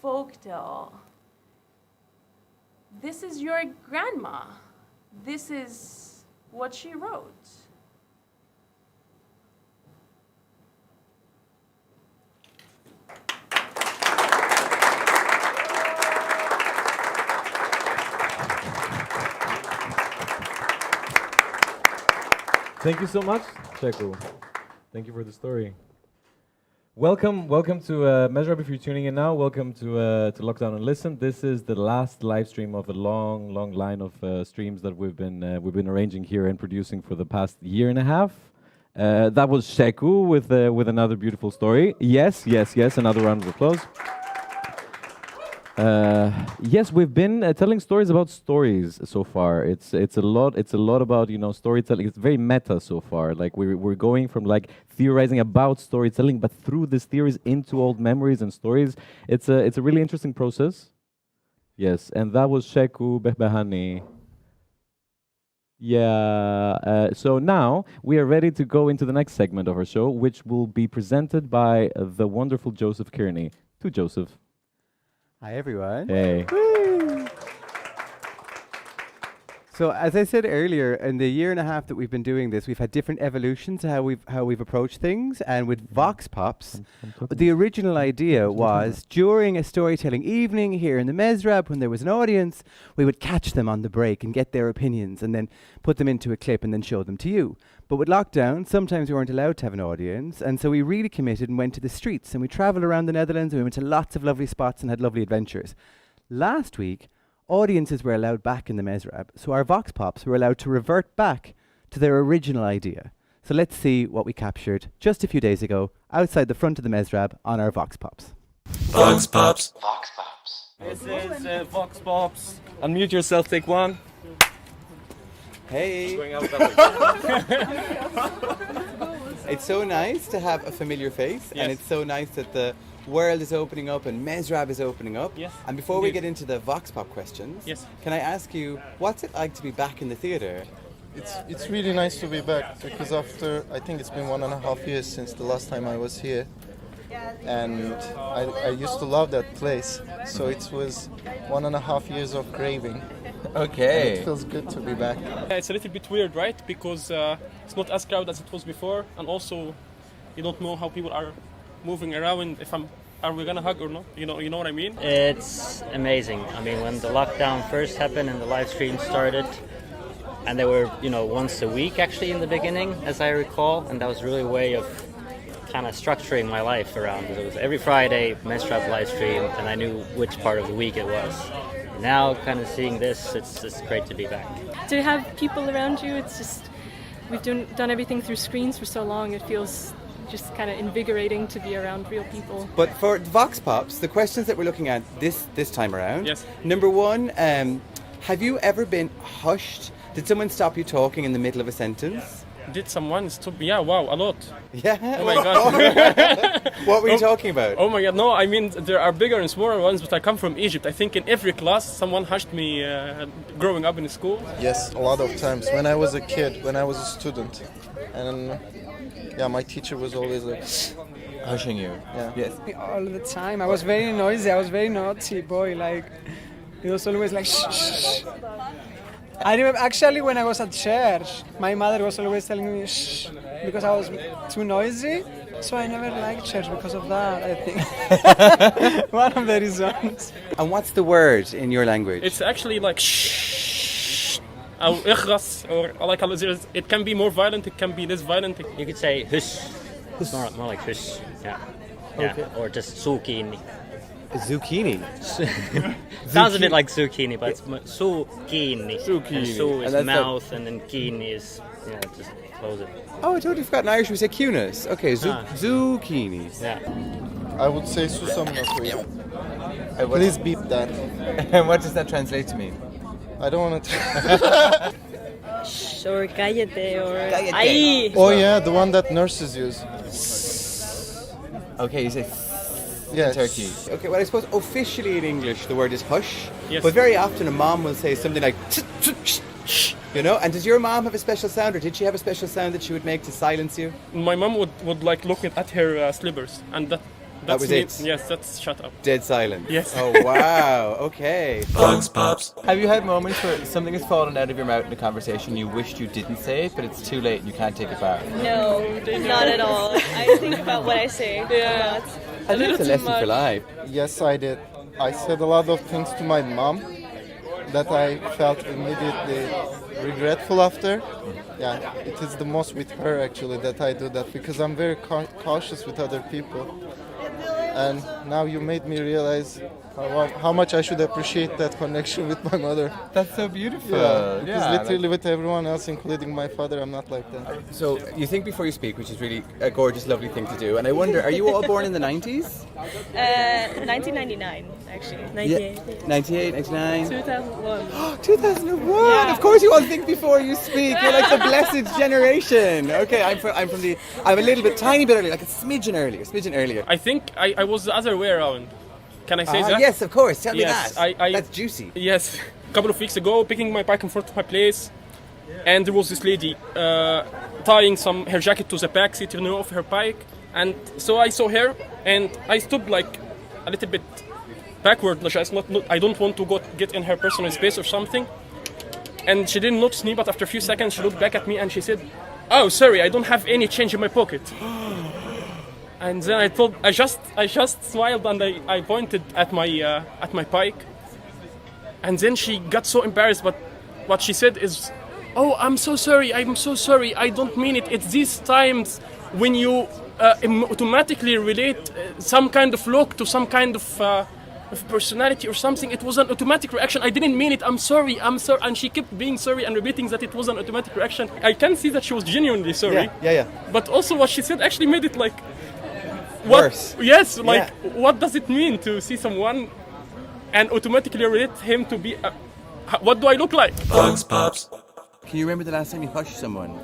folktale? This is your grandma. This is what she wrote. Thank you so much, Cheku. Thank you for the story. Welcome to Mezrab. If you're tuning in now, welcome to Lockdown and Listen. This is the last live stream of a long line of streams that we've been arranging here and producing for the past year and a half. That was Cheku with another beautiful story. Yes. Another round of applause. Yes, we've been telling stories about stories so far. It's a lot about, you know, storytelling. It's very meta so far. Like we're going from like theorizing about storytelling, but through these theories into old memories and stories. It's a really interesting process. Yes, and that was Cheku Behbehani. Yeah. So now we are ready to go into the next segment of our show, which will be presented by the wonderful Joseph Kearny. To Joseph. Hi, everyone. Hey. Woo! So, as I said earlier, in the year and a half that we've been doing this, we've had different evolutions to how we've approached things. And with Vox Pops, the original idea was during a storytelling evening here in the Mezrab, when there was an audience, we would catch them on the break and get their opinions and then put them into a clip and then show them to you. But with lockdown, sometimes we weren't allowed to have an audience, and so we really committed and went to the streets, and we traveled around the Netherlands, and we went to lots of lovely spots and had lovely adventures. Last week, audiences were allowed back in the Mezrab, so our Vox Pops were allowed to revert back to their original idea. So let's see what we captured just a few days ago outside the front of the Mezrab on our Vox Pops. Vox Pops. Vox Pops. This is Vox Pops. Unmute yourself, take one. Hey! Going out that way. It's so nice to have a familiar face, Yes. and it's so nice that the world is opening up and Mezrab is opening up. Yes, And before we indeed. get into the Vox Pop questions, Yes. can I ask you, what's it like to be back in the theatre? It's really nice to be back because after, I think it's been 1.5 years since the last time I was here. and I used to love that place. So it was 1.5 years of craving. Okay. And it feels good to be back. Yeah, it's a little bit weird, right? Because it's not as crowded as it was before, and also you don't know how people are moving around. Are we gonna hug or not? You know what I mean? It's amazing. I mean, when the lockdown first happened and the live stream started, and they were, once a week actually in the beginning, as I recall, and that was really a way of kind of structuring my life around it. It was every Friday Mezrab live stream, and I knew which part of the week it was. Now, kind of seeing this, it's just great to be back. To have people around you, it's just, we've done everything through screens for so long, it feels just kind of invigorating to be around real people. But for Vox Pops, the questions that we're looking at this time around. Yes. Number one, have you ever been hushed? Did someone stop you talking in the middle of a sentence? Did someone stop? Yeah, wow, a lot. Yeah. Oh my god. What were you talking about? Oh my god, no, I mean, there are bigger and smaller ones, but I come from Egypt. I think in every class someone hushed me growing up in school. Yes, a lot of times. When I was a kid, when I was a student. And yeah, my teacher was always like hushing you. Yeah. Yes. All the time. I was very noisy. I was very naughty boy. Like, it was always like shh, shh. I remember actually when I was at church, my mother was always telling me shh because I was too noisy. So I never liked church because of that, I think. One of the reasons. And what's the word in your language? It's actually like shh, or ikhras, or like it can be more violent, it can be less violent. You could say hush. It's more like hush. Yeah. Okay. Yeah. Or just zucchini. Zucchini. Sounds a bit like zucchini, but it's zucchini. Zucchini. And su is And that's mouth, and then kini is just close it. Oh, I totally forgot in Irish we say cunis. Okay, zucchini. Yeah. I would say susamnakuya. Please beep that. And what does that translate to mean? I don't want to. Or cállate, or Cállate. ahí. Oh yeah, the one that nurses use. Okay, you say Yes. Turkey. Okay, well I suppose officially in English the word is hush. Yes. But very often a mom will say something like shh, and does your mom have a special sound, or did she have a special sound that she would make to silence you? My mom would like look at her slippers, and that's was me. it? Yes, that's shut up. Dead silent. Yes. Oh wow, okay. Vox Pops. Have you had moments where something has fallen out of your mouth in a conversation you wished you didn't say, but it's too late and you can't take it back? No, not at all. I think about what I say. Yeah. I think it's a lesson for life. Yes, I did. I said a lot of things to my mom that I felt immediately regretful after. Yeah, it is the most with her actually that I do that because I'm very cautious with other people. And now you made me realize how much I should appreciate that connection with my mother. That's so beautiful. Yeah, because literally with everyone else, including my father, I'm not like that. So you think before you speak, which is really a gorgeous, lovely thing to do. And I wonder, are you all born in the 90s? 1999, actually. 98. Yeah. 98, 99? 2001. 2001! Yeah. Of course you all think before you speak. You're like the blessed generation. Okay, I'm a little bit, tiny bit earlier, like a smidgen earlier. I think I was the other way around. Can I say that? Yes, of course. Tell me Yes, that. I That's juicy. Yes, a couple of weeks ago, picking my bike in front of my place, and there was this lady tying her jacket to the back seat of her bike, and so I saw her, and I stood like a little bit backward, like I don't want to get in her personal space or something, and she didn't notice me, but after a few seconds she looked back at me and she said, "Oh, sorry, I don't have any change in my pocket." And then I just smiled and I pointed at my bike, and then she got so embarrassed. But what she said is, "Oh, I'm so sorry. I don't mean it. It's these times when you automatically relate some kind of look to some kind of personality or something. It was an automatic reaction. I didn't mean it. I'm sorry. And she kept being sorry and repeating that it was an automatic reaction. I can see that she was genuinely sorry. Yeah. But also what she said actually made it like worse. Yes, like what does it mean to see someone and automatically relate him to be? What do I look like? Vox Pops. Can you remember the last time you hushed someone?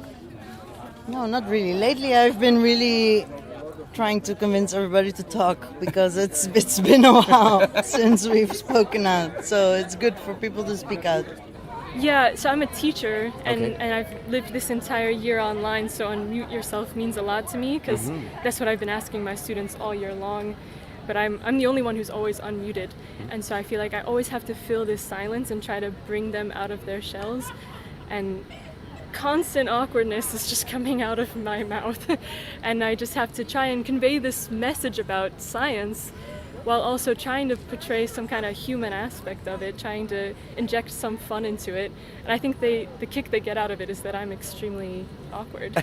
No, not really. Lately, I've been really trying to convince everybody to talk because it's been a while since we've spoken out. So it's good for people to speak out. Yeah, so I'm a teacher, and, Okay. and I've lived this entire year online, so unmute yourself means a lot to me, because that's what I've been asking my students all year long. But I'm the only one who's always unmuted, and so I feel like I always have to fill this silence and try to bring them out of their shells, and constant awkwardness is just coming out of my mouth, and I just have to try and convey this message about science while also trying to portray some kind of human aspect of it, trying to inject some fun into it. And I think the kick they get out of it is that I'm extremely awkward.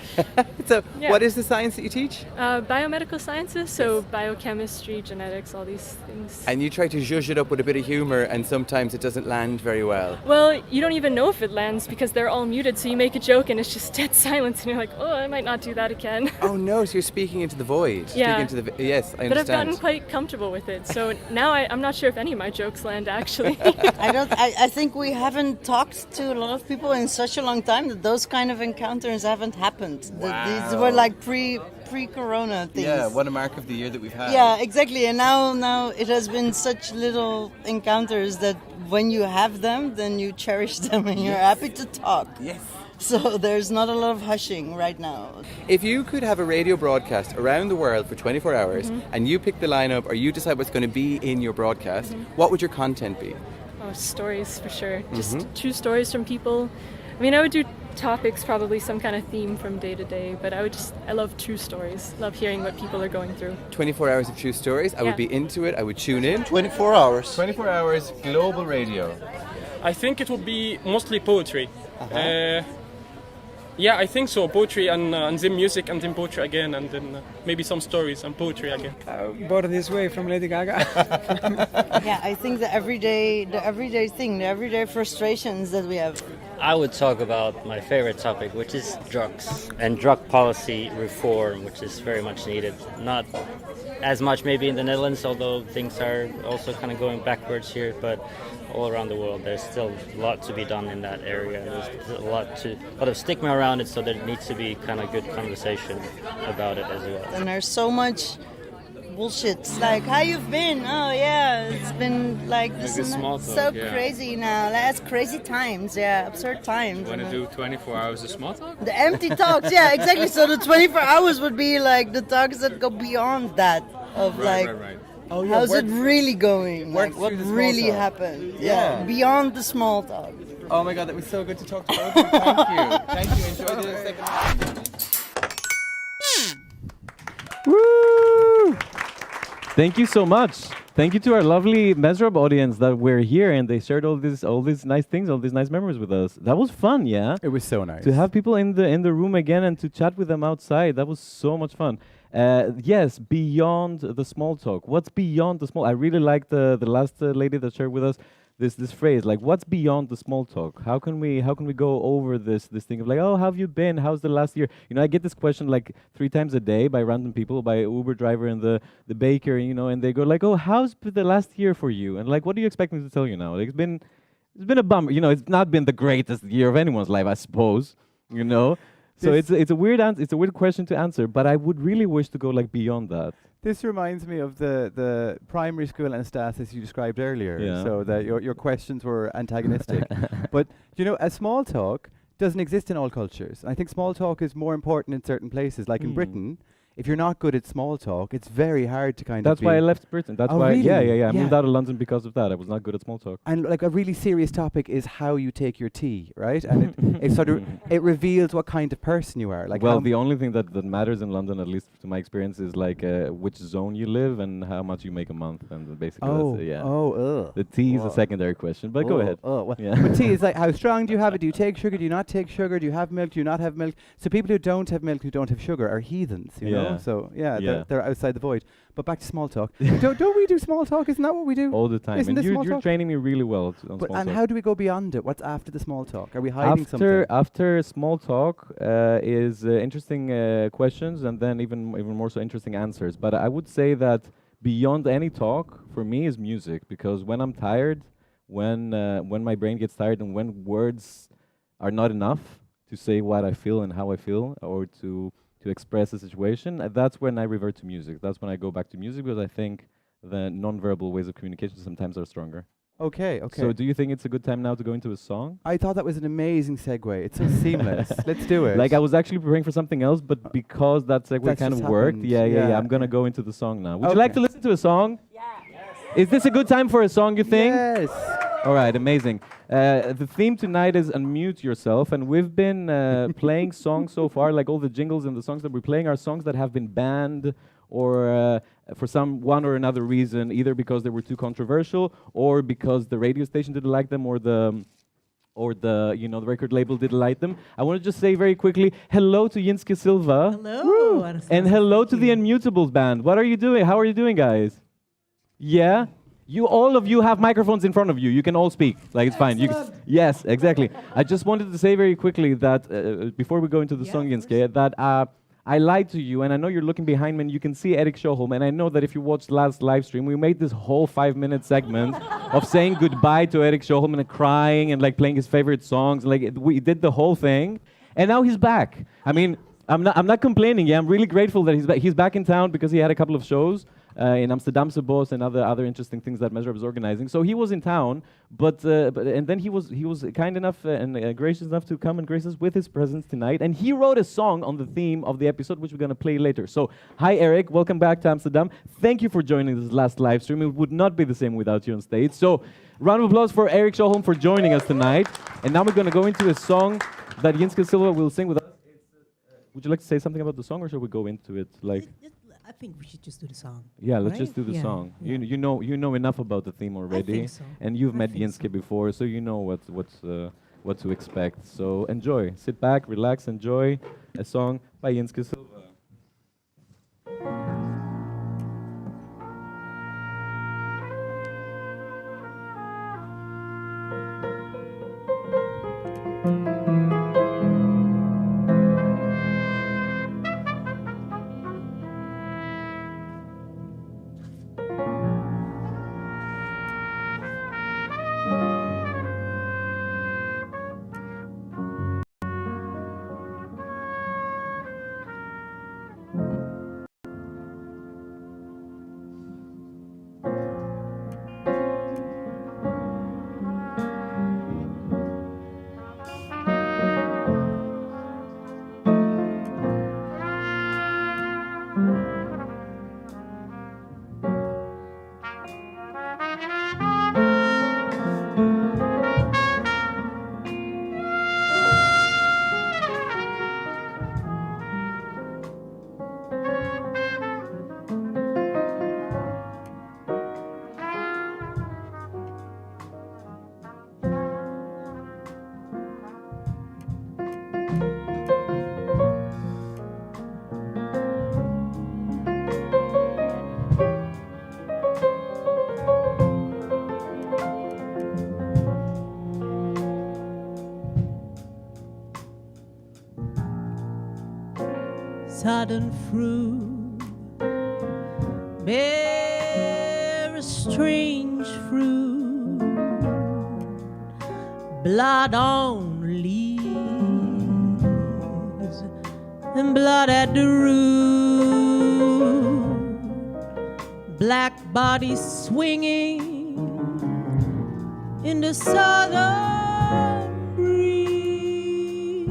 So, Yeah. what is the science that you teach? Biomedical sciences, so biochemistry, genetics, all these things. And you try to zhuzh it up with a bit of humor, and sometimes it doesn't land very well. Well, you don't even know if it lands because they're all muted, so you make a joke and it's just dead silence, and you're like, oh, I might not do that again. Oh no, so you're speaking into the void. Yeah. Speaking into the yes, I But I've understand. gotten quite comfortable with it, so now I'm not sure if any of my jokes land, actually. I think we haven't talked to a lot of people in such a long time that those kind of encounters haven't happened. These were like pre-corona things. Yeah, what a mark of the year that we've had. Yeah, exactly. And now it has been such little encounters that when you have them, then you cherish them and you're happy to talk. Yes. So there's not a lot of hushing right now. If you could have a radio broadcast around the world for 24 hours and you pick the lineup or you decide what's going to be in your broadcast, what would your content be? Oh, stories for sure. Just true stories from people. I mean, I would do topics, probably some kind of theme from day to day, but I love true stories. Love hearing what people are going through. 24 hours of true stories. I would be into it. I would tune in. 24 hours. 24 hours, global radio. I think it would be mostly poetry. Yeah, I think so. Poetry and then music and then poetry again and then maybe some stories and poetry again. Born This Way from Lady Gaga. Yeah, I think the everyday thing, the everyday frustrations that we have. I would talk about my favorite topic, which is drugs and drug policy reform, which is very much needed. Not as much maybe in the Netherlands, although things are also kind of going backwards here, but all around the world there's still a lot to be done in that area. There's a lot of stigma around it, so there needs to be kind of good conversation about it as well. And there's so much bullshit. It's like, how you've been? Oh yeah, it's been like this Like and small that. talk, So yeah. crazy now. That's crazy times. Yeah, absurd times. Want to do 24 hours of small talk? The empty talks, yeah, exactly. So the 24 hours would be like the talks that go beyond that of Right. Oh, yeah, how's it really going? Work Like, what through the small really talk. happened? Yeah. Beyond the small talk. Oh my God, that was so good to talk to both of you. Thank you. Thank you. Enjoy the second half. Woo! Thank you so much. Thank you to our lovely Mezrab audience that were here and they shared all these nice things, all these nice memories with us. That was fun, yeah. It was so nice to have people in the room again and to chat with them outside. That was so much fun. Yes, beyond the small talk. What's beyond the small? I really like the last lady that shared with us this phrase, like, what's beyond the small talk? How can we go over this thing of like, oh, how have you been? How's the last year? You know, I get this question like 3 times a day by random people, by Uber driver and the baker, you know, and they go like, oh, how's the last year for you? And like, what do you expect me to tell you now? Like, it's been a bummer. You know, it's not been the greatest year of anyone's life, I suppose. You know. So it's a weird it's a weird question to answer, but I would really wish to go like beyond that. This reminds me of the primary school Anastasis you described earlier. Yeah. So that your questions were antagonistic. But you know, a small talk doesn't exist in all cultures. I think small talk is more important in certain places. Like in Britain, if you're not good at small talk, it's very hard to kind That's of. why I left Britain. That's why. Really? Yeah. I moved out of London because of that. I was not good at small talk. And like a really serious topic is how you take your tea, right? And it sort of it reveals what kind of person you are. Like, well, the only thing that matters in London, at least to my experience, is like which zone you live and how much you make a month, and basically that's it. Yeah. The tea is a secondary question, but go ahead. Well, yeah. But tea is like, how strong do you have it? Do you take sugar? Do you not take sugar? Do you have milk? Do you not have milk? So people who don't have milk, who don't have sugar, are heathens. You know. So they're outside the void. But back to small talk. don't we do small talk? Isn't that what we do? All the time. Isn't And this small you're talk? training me really well on small talk. And how do we go beyond it? What's after the small talk? Are we hiding something? After small talk is interesting questions, and then even more so interesting answers. But I would say that beyond any talk for me is music, because when I'm tired, when my brain gets tired, and when words are not enough to say what I feel and how I feel, or to express a situation, that's when I revert to music. That's when I go back to music, because I think the non-verbal ways of communication sometimes are stronger. Okay, okay. So do you think it's a good time now to go into a song? I thought that was an amazing segue. It's so seamless. Let's do it. Like I was actually preparing for something else, but because that segue That's kind of just worked, happened. yeah, I'm gonna go into the song now. Would you like to listen to a song? Yeah. Is this a good time for a song, you think? Yes. All right, amazing. The theme tonight is Unmute Yourself, and we've been playing songs so far, like all the jingles and the songs that we're playing are songs that have been banned or for some one or another reason, either because they were too controversial or because the radio station didn't like them or the the record label didn't like them. I want to just say very quickly, hello to Yinske Silva. Hello. And hello to the Unmutables band. What are you doing? How are you doing, guys? Yeah? All of you have microphones in front of you. You can all speak. Like, it's fine. Yes, exactly. I just wanted to say very quickly that, before we go into the song, Yinske, that I lied to you, and I know you're looking behind me, and you can see Erik Sjöholm, and I know that if you watched last live stream, we made this whole 5-minute segment of saying goodbye to Erik Sjöholm and crying and like playing his favorite songs. Like, we did the whole thing, and now he's back. I mean, I'm not complaining. Yeah, I'm really grateful that he's back. He's back in town because he had a couple of shows in Amsterdamse Bos and other interesting things that Mezrab is organizing. So he was in town, but then he was kind enough and gracious enough to come and grace us with his presence tonight. And he wrote a song on the theme of the episode, which we're going to play later. So hi, Erik. Welcome back to Amsterdam. Thank you for joining this last live stream. It would not be the same without you on stage. So round of applause for Erik Sjöholm for joining us tonight. And now we're going to go into a song that Yinske Silva will sing with us. Would you like to say something about the song, or shall we go into it? Like, I think we should just do the song. yeah, let's right? just do the Yeah, song. yeah. You know enough about the theme already, think so. and you've I met think Yinske before, so you know what to expect. So enjoy, sit back, relax, enjoy a song by Yinske Silva. Sudden fruit, bear a strange fruit, blood on leaves and blood at the root, black bodies swinging in the southern breeze,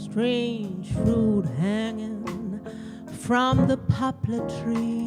strange fruit hanging from the poplar tree.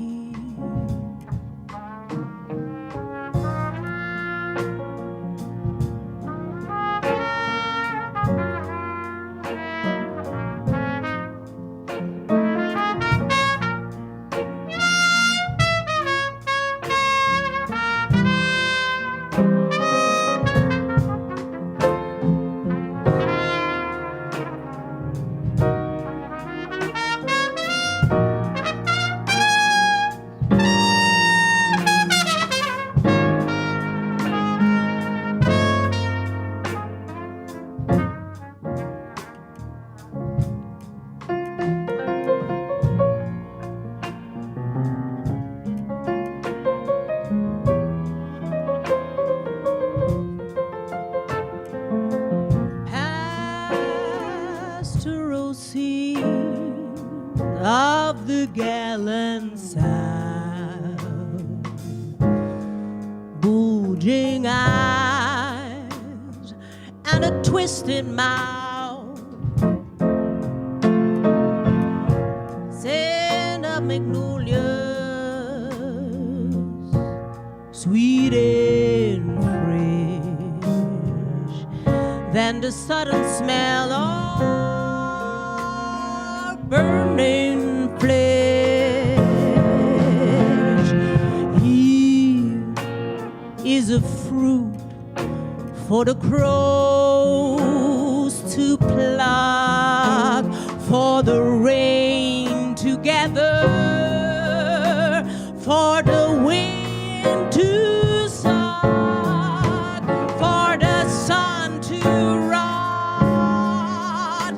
bulging eyes and a twisted mouth, scent of magnolias, sweet and fresh, then the sudden smell of burning flesh. Here is a fruit for the crows to pluck, for the rain to gather, for the wind to suck, for the sun to rot,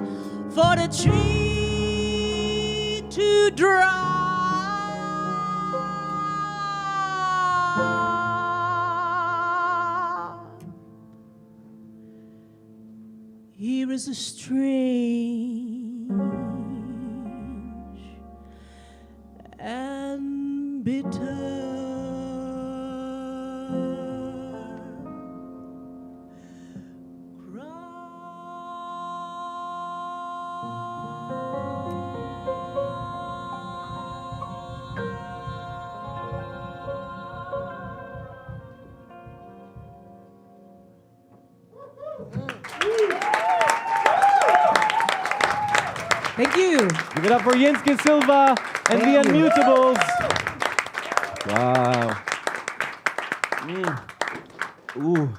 for the tree to drop. Here is a strange and bitter Thank you. Give it up for Yinske Silva and the Unmutables. Wow. Ooh.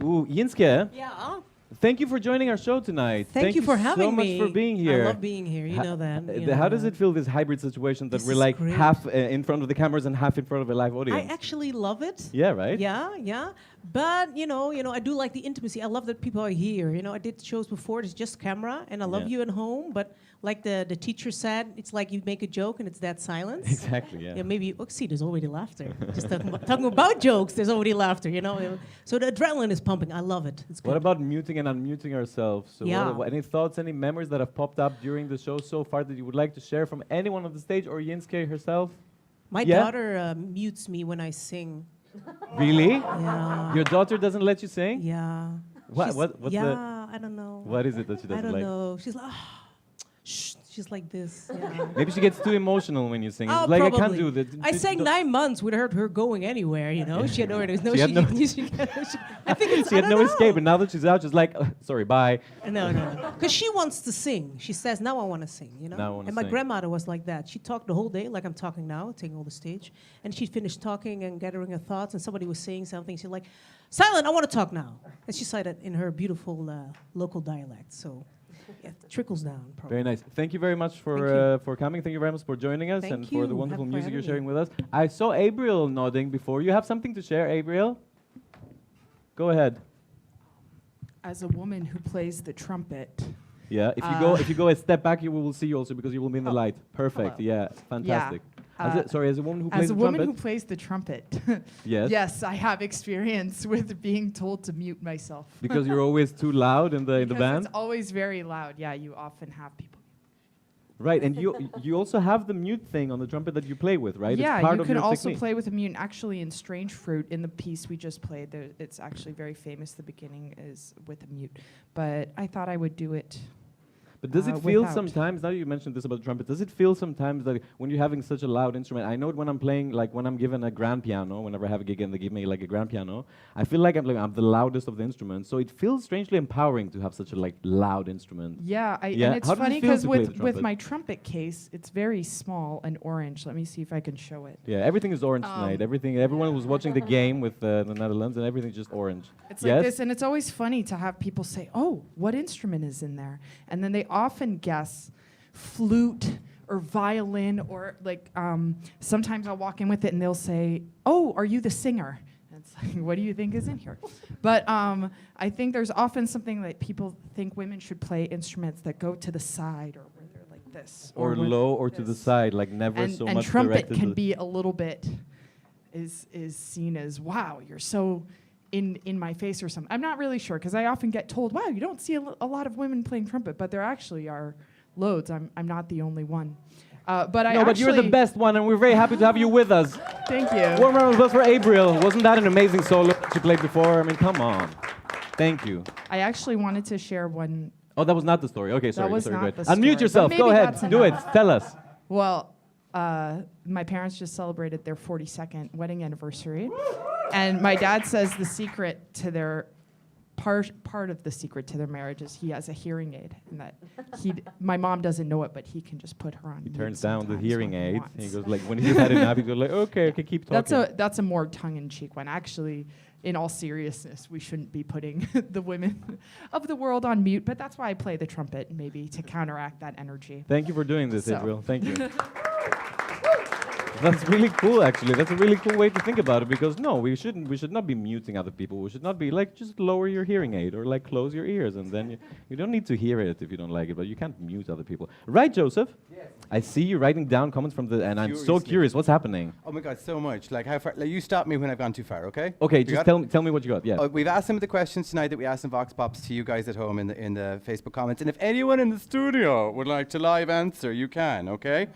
Ooh, Yinske. Yeah. Thank you for joining our show tonight. Thank you for having so much me. for being here. I love being here. You know that. How does it feel, this hybrid situation that This we're is like great. half in front of the cameras and half in front of a live I audience? actually love it. Yeah, right? Yeah. But you know, I do like the intimacy. I love that people are here. I did shows before. It's just camera, and I love Yeah. you at home. But like the teacher said, it's like you make a joke and it's that silence. Exactly. Yeah. Yeah, maybe. Oh, see, there's already laughter. Just talking about jokes, there's already laughter. So the adrenaline is pumping. I love it. It's good. What about muting and unmuting ourselves? So Yeah. any thoughts, any memories that have popped up during the show so far that you would like to share from anyone on the stage or Yinske herself? My Yeah? daughter mutes me when I sing. Really? Yeah. Your daughter doesn't let you sing? Yeah. What's yeah, I don't know. What is it that she doesn't I don't like? know. She's like, shh. She's like this. Yeah. Maybe she gets too emotional when you sing. Oh, It's like probably. I can't do that. I sang 9 months without her going anywhere. She had no. She had no- I think it's. She had no escape, and now that she's out, she's like, sorry, bye. No. Because she wants to sing. She says, now I want to sing, Now I wanna And my sing. grandmother was like that. She talked the whole day, like I'm talking now, taking all the stage. And she finished talking and gathering her thoughts, and somebody was saying something. She's like, Silent, I want to talk now. And she said it in her beautiful local dialect. So yeah, it trickles down, probably. Very nice. Thank you very much Thank for coming. Thank you very much for joining us Thank and for the you. wonderful For music you're having sharing with us. I saw Abriel nodding before. You have something to share, Abriel? Go ahead. As a woman who plays the trumpet. Yeah. If you go a step back, we will see you also because you will be in the light. Perfect. Yeah. Fantastic. As a woman who plays the trumpet. As a woman who plays the trumpet. Yes. Yes, I have experience with being told to mute myself. Because you're always too loud in the Because band. it's always very loud. Yeah, you often have people. Right, and you also have the mute thing on the trumpet that you play with, right? Yeah, it's part you of can your also technique. play with a mute. Actually, in Strange Fruit, in the piece we just played, it's actually very famous. The beginning is with a mute. But I thought I would do it. But does it feel without. sometimes, now you mentioned this about the trumpet, does it feel sometimes that when you're having such a loud instrument, I know it when I'm playing, like when I'm given a grand piano, whenever I have a gig and they give me like a grand piano, I feel like I'm the loudest of the instruments, so it feels strangely empowering to have such a like loud instrument. Yeah, and it's How does it funny feel because to play the with trumpet? my trumpet case, it's very small and orange. Let me see if I can show it. Yeah, everything is orange tonight. Everyone was watching the game with the Netherlands and everything's just orange. It's like this, and it's always funny to have people say, "Oh, what instrument is in there?" And then they often guess flute or violin, or like sometimes I'll walk in with it and they'll say, "Oh, are you the singer?" And it's like, "What do you think is in here?" But I think there's often something that people think women should play instruments that go to the side or where they're like this, Or where low or to the side, like never and, so and much trumpet directed can to be a little bit is seen as, wow, you're so in my face or something. I'm not really sure because I often get told, wow, you don't see a lot of women playing trumpet, but there actually are loads. I'm not the only one. But I No, but you're the best one, and we're very happy to have you with us. Thank you. Warm round of applause for Abriel. Wasn't that an amazing solo that you played before? I mean, come on. Thank you. I actually wanted to share one. Oh, that was not the story. Okay, sorry. was sorry, not go ahead. the story, Unmute but yourself. maybe Go ahead. that's Do it. enough. Tell us. Well, my parents just celebrated their 42nd wedding anniversary, and my dad says the secret to their part of the secret to their marriage is he has a hearing aid, and that my mom doesn't know it, but he can just put her on. He mute turns down the sometimes hearing when he aid. wants. He goes like, when he's had enough, he goes like, okay, keep talking. That's a more tongue-in-cheek one. Actually, in all seriousness, we shouldn't be putting the women of the world on mute, but that's why I play the trumpet, maybe to counteract that energy. Thank you for doing this, So. Abriel. Thank you. That's really cool, actually. That's a really cool way to think about it, because no, we should not be muting other people. We should not be like, just lower your hearing aid or like close your ears, and then you don't need to hear it if you don't like it, but you can't mute other people. Right, Joseph? Yes. I see you writing down comments from and I'm so Furiously. curious. What's happening? Oh my God, so much. Like how far? Like, you stop me when I've gone too far, okay? Okay, You just got it? tell me what you got. Yeah. We've asked some of the questions tonight that we asked in Vox Pops to you guys at home in the Facebook comments. And if anyone in the studio would like to live answer, you can, okay?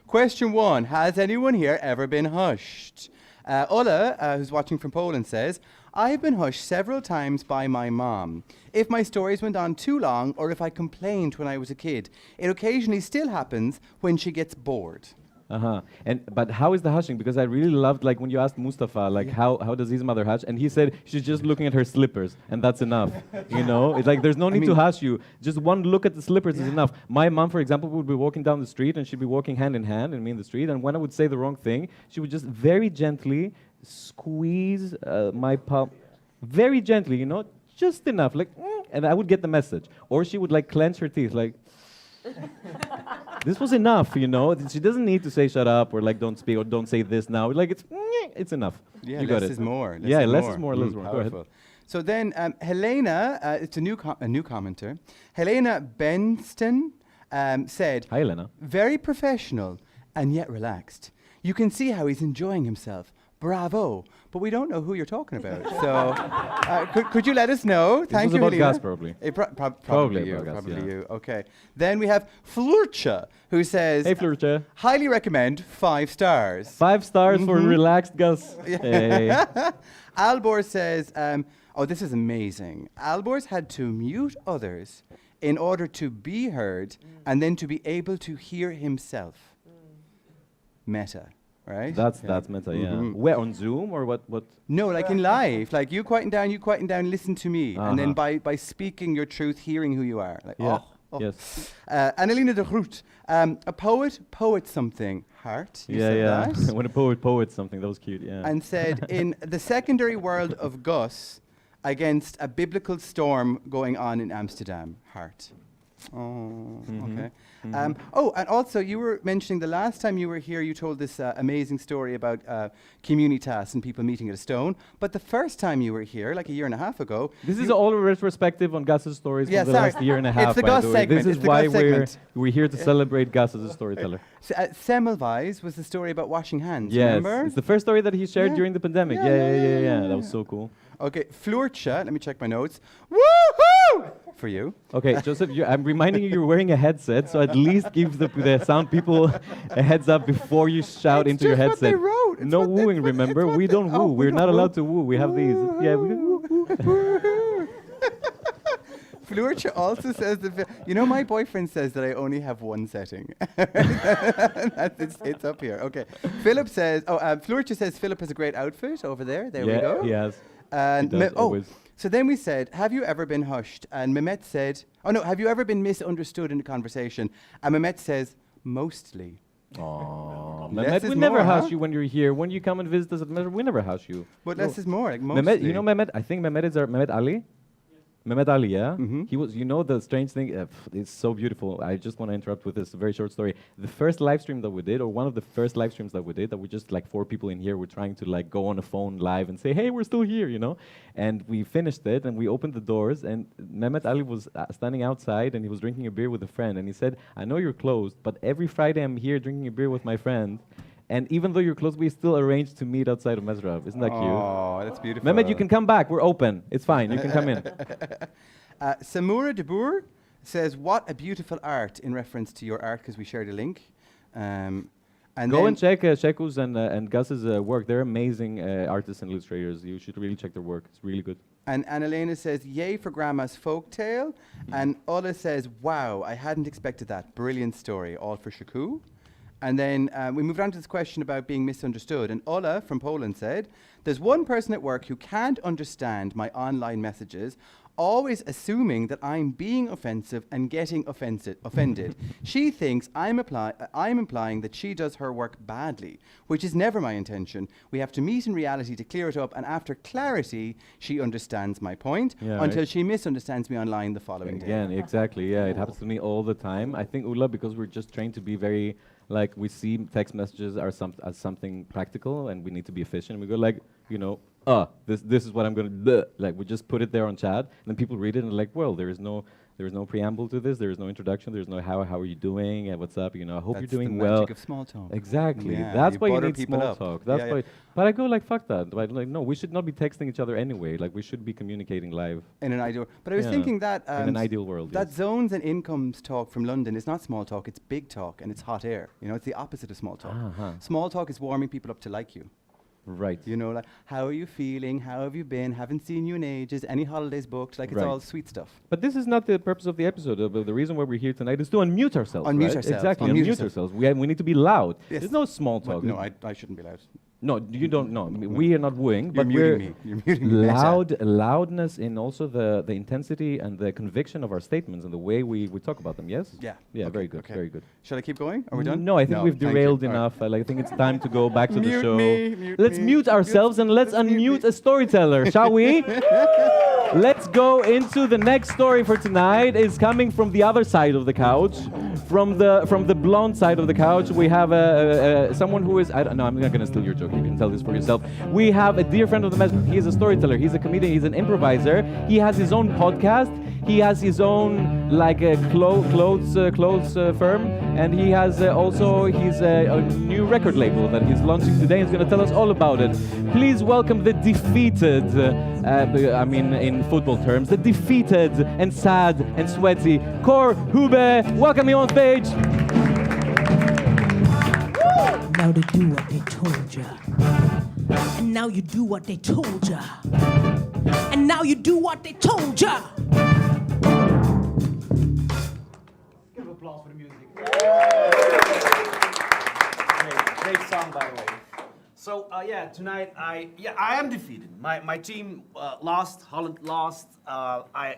Question 1, has anyone here ever been hushed? Ola, who's watching from Poland, says, I've been hushed several times by my mom. If my stories went on too long or if I complained when I was a kid. It occasionally still happens when she gets bored. But how is the hushing? Because I really loved like when you asked Mustafa like how does his mother hush, and he said she's just looking at her slippers and that's enough. You know, it's like there's no need to hush you. Just one look at the slippers is enough. My mom, for example, would be walking down the street and she'd be walking hand in hand and me in the street, and when I would say the wrong thing, she would just very gently squeeze my palm, very gently, you know, just enough, like, and I would get the message. Or she would like clench her teeth, like. This was enough, you know. She doesn't need to say shut up or like don't speak or don't say this now. Like it's enough. Yeah, you got less it. is more. Less is more. Less is more. Go ahead. Powerful. So then, Helena, it's a new commenter. Helena Benston said, "Hi, Helena. Very professional and yet relaxed. You can see how he's enjoying himself. Bravo! But we don't know who you're talking about. So, could you let us know? Thank you, about Helena. gas, probably. Probably you. about gas, Probably yeah. you. Okay. Then we have Flurcha, who says, Hey, Flurcha. Highly recommend 5 stars. 5 stars for relaxed Gus. Hey. Albor says, oh, this is amazing. Albor's had to mute others in order to be heard and then to be able to hear himself. Meta, right? That's meta, yeah. Where, on Zoom or what? No, like in live. Like you quieten down, listen to me. And then by speaking your truth, hearing who you are. Like, Yeah. oh. Yes. Annalena de Groot, a poet something, heart. You said that. When a poet something, that was cute, yeah. And said, in the secondary world of Gus, against a biblical storm going on in Amsterdam, heart. Oh, okay. And also you were mentioning the last time you were here, you told this amazing story about communitas and people meeting at a stone. But the first time you were here, like a year and a half ago, this is all retrospective on Gus's stories from the sorry. last year and a half. It's the by Gus the way. segment. This is It's the why Gus segment. we're here to celebrate Gus as a storyteller. Semmelweis was the story about washing hands. Yes, Remember? it's the first story that he shared during the pandemic. Yeah. That was so cool. Okay, Flurcha, let me check my notes. Woohoo! For you. Okay, Joseph, I'm reminding you you're wearing a headset, so at least give the sound people a heads up before you shout into your headset. What they wrote. It's no what they- wooing, remember? We don't woo. We're not allowed to woo. We have these. Yeah, we woo. Flurcha also says that, you know, my boyfriend says that I only have one setting. It's up here. Okay. Philip says, Flurcha says Philip has a great outfit over there. There we go. Yes. And He does always. so then we said, have you ever been hushed? And Mehmet said, oh no, have you ever been misunderstood in a conversation? And Mehmet says, mostly. Aww. Less Mehmet, we is never more, hush huh? you when you're here. When you come and visit us at Mezrab, we never hush you. But less is more, like mostly. Mehmet, you know Mehmet? I think Mehmet is our Mehmet Ali. Mehmet Ali, yeah? He was, you know, the strange thing, it's so beautiful. I just want to interrupt with this very short story. The first live stream that we did, or one of the first live streams that we did, that we just like 4 people in here were trying to like go on a phone live and say, hey, we're still here, you know? And we finished it and we opened the doors and Mehmet Ali was standing outside and he was drinking a beer with a friend. And he said, I know you're closed, but every Friday I'm here drinking a beer with my friend. And even though you're close, we still arranged to meet outside of Mezrab. Isn't that cute? Oh, that's beautiful. Mehmet, you can come back. We're open. It's fine. You can come in. Samura de Boer says, what a beautiful art, in reference to your art, because we shared a link. And Go then and check Sheku's and Gus's work. They're amazing artists and illustrators. You should really check their work. It's really good. And Elena says, yay for Grandma's folktale. And Ola says, wow, I hadn't expected that. Brilliant story. All for Sheku. And then we moved on to this question about being misunderstood. And Ola from Poland said, there's one person at work who can't understand my online messages, always assuming that I'm being offensive and getting offended. She thinks I'm implying that she does her work badly, which is never my intention. We have to meet in reality to clear it up, and after clarity, she understands my point until she misunderstands me online the following day. Again, exactly. Yeah, it happens to me all the time. I think, Ula, because we're just trained to be very, like, we see text messages as something practical, and we need to be efficient. We go like, you know, this is what I'm going to do. Like, we just put it there on chat, and then people read it and like, well, there is no preamble to this. There is no introduction. There's no how are you doing? What's up? You know, I hope you're doing well. That's the magic of small talk. Exactly. Yeah, That's you why you butter need people small up. talk. That's why. But I go like, fuck that. But like, no, we should not be texting each other anyway. Like, we should be communicating live. In an ideal. But I was thinking that in an ideal world, that zones and incomes talk from London is not small talk. It's big talk, and it's hot air. You know, it's the opposite of small talk. Small talk is warming people up to like you. Right. You know, like, how are you feeling? How have you been? Haven't seen you in ages. Any holidays booked? Like, it's all sweet stuff. But this is not the purpose of the episode. The reason why we're here tonight is to unmute ourselves. Unmute right? ourselves. Exactly. Unmute ourselves. We need to be loud. Yes. There's no small talk. No, I shouldn't be loud. No, you don't know. I mean, we are not wooing, but muting we're me. You're muting me. loudness in also the intensity and the conviction of our statements and the way we talk about them. Yes. Yeah. Yeah. Okay, Very good. okay. Very good. Shall I keep going? Are we done? No, I think we've thank derailed you. All enough. I think it's time to go back to the Mute show. me, Let's mute ourselves and let's unmute a storyteller, shall we? Let's go into the next story for tonight. Is coming from the other side of the couch, from the blonde side of the couch. We have someone who is, I don't know, I'm not going to steal your joke. You can tell this for yourself. We have a dear friend of the Mezrab. He is a storyteller. He's a comedian. He's an improviser. He has his own podcast. He has his own clothes firm, and he has also his a new record label that he's launching today. He's going to tell us all about it. Please welcome the defeated. I mean, in football terms, the defeated and sad and sweaty Kor Hube. Welcome you on stage. Now they do what they told ya. And now you do what they told ya. And now you do what they told ya. Give applause for the music. Great song, by the way. So tonight I am defeated. My team lost. Holland lost.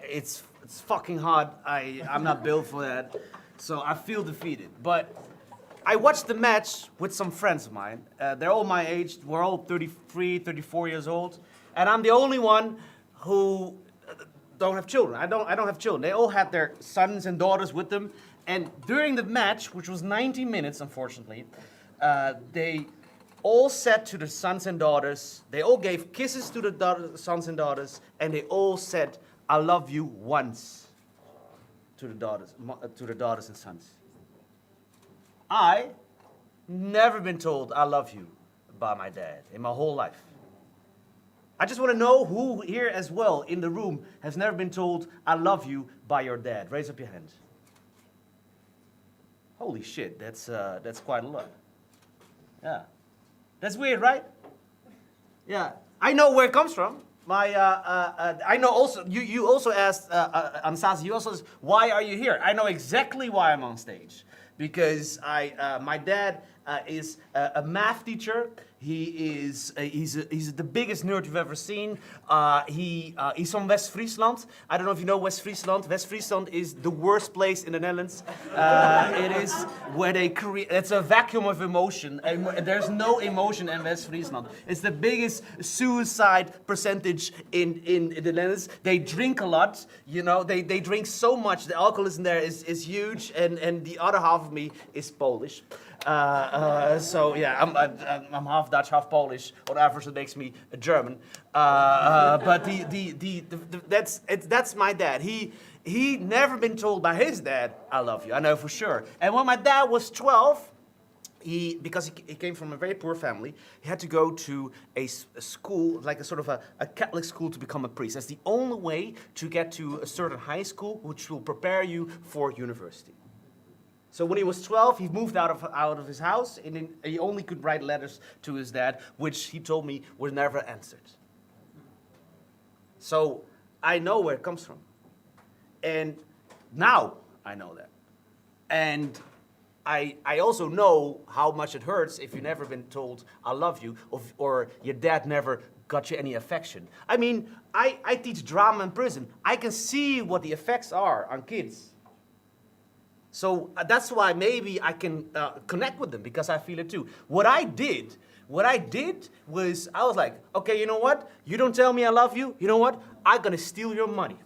It's fucking hard. I'm not built for that. So I feel defeated. But I watched the match with some friends of mine. They're all my age. We're all 33, 34 years old, and I'm the only one who don't have children. I don't have children. They all had their sons and daughters with them. And during the match, which was 90 minutes, unfortunately, they all said to the sons and daughters, they all gave kisses to the sons and daughters, and they all said, "I love you" once to the daughters and sons. I never been told "I love you" by my dad in my whole life. I just want to know who here as well in the room has never been told "I love you" by your dad. Raise up your hand. Holy shit, that's quite a lot. Yeah. That's weird, right? Yeah. I know where it comes from. I know also, you also asked, Anastasis, you also asked, why are you here? I know exactly why I'm on stage. Because my dad is a math teacher. He's the biggest nerd you've ever seen. He's from West Friesland. I don't know if you know West Friesland. West Friesland is the worst place in the Netherlands. It is where they create. It's a vacuum of emotion. And there's no emotion in West Friesland. It's the biggest suicide percentage in the Netherlands. They drink a lot. You know, they drink so much. The alcoholism there is huge. And the other half of me is Polish. So yeah, I'm half Dutch, half Polish. On average, it makes me a German. But that's my dad. He never been told by his dad, "I love you." I know for sure. And when my dad was 12, because he came from a very poor family, he had to go to a school, like a sort of a Catholic school, to become a priest. That's the only way to get to a certain high school, which will prepare you for university. So when he was 12, he moved out of his house, and then he only could write letters to his dad, which he told me were never answered. So I know where it comes from. And now I know that. And I also know how much it hurts if you've never been told, I love you, or your dad never got you any affection. I mean, I teach drama in prison. I can see what the effects are on kids. So that's why maybe I can connect with them, because I feel it too. What I did was, I was like, okay, you know what? You don't tell me I love you. You know what? I'm gonna steal your money.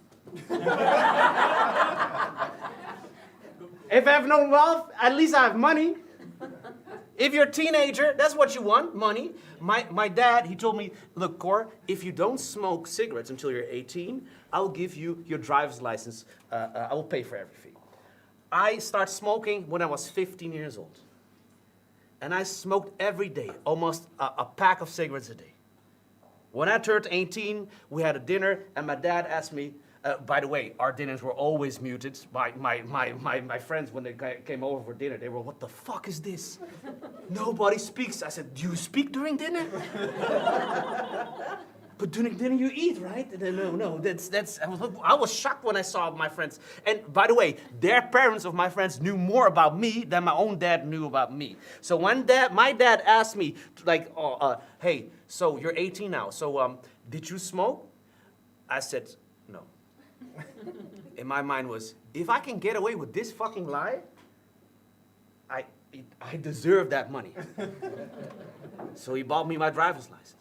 If I have no love, at least I have money. If you're a teenager, that's what you want, money. My dad, he told me, look, Cor, if you don't smoke cigarettes until you're 18, I'll give you your driver's license. I will pay for everything. I started smoking when I was 15 years old. And I smoked every day, almost a pack of cigarettes a day. When I turned 18, we had a dinner, and my dad asked me, by the way, our dinners were always muted. My friends, when they came over for dinner, they were, what the fuck is this? Nobody speaks. I said, do you speak during dinner? But during dinner you eat, right? And then, no, that's. I was shocked when I saw my friends. And by the way, their parents of my friends knew more about me than my own dad knew about me. So when my dad asked me, like, hey, so you're 18 now, so did you smoke? I said, no. In my mind was, if I can get away with this fucking lie, I deserve that money. So he bought me my driver's license.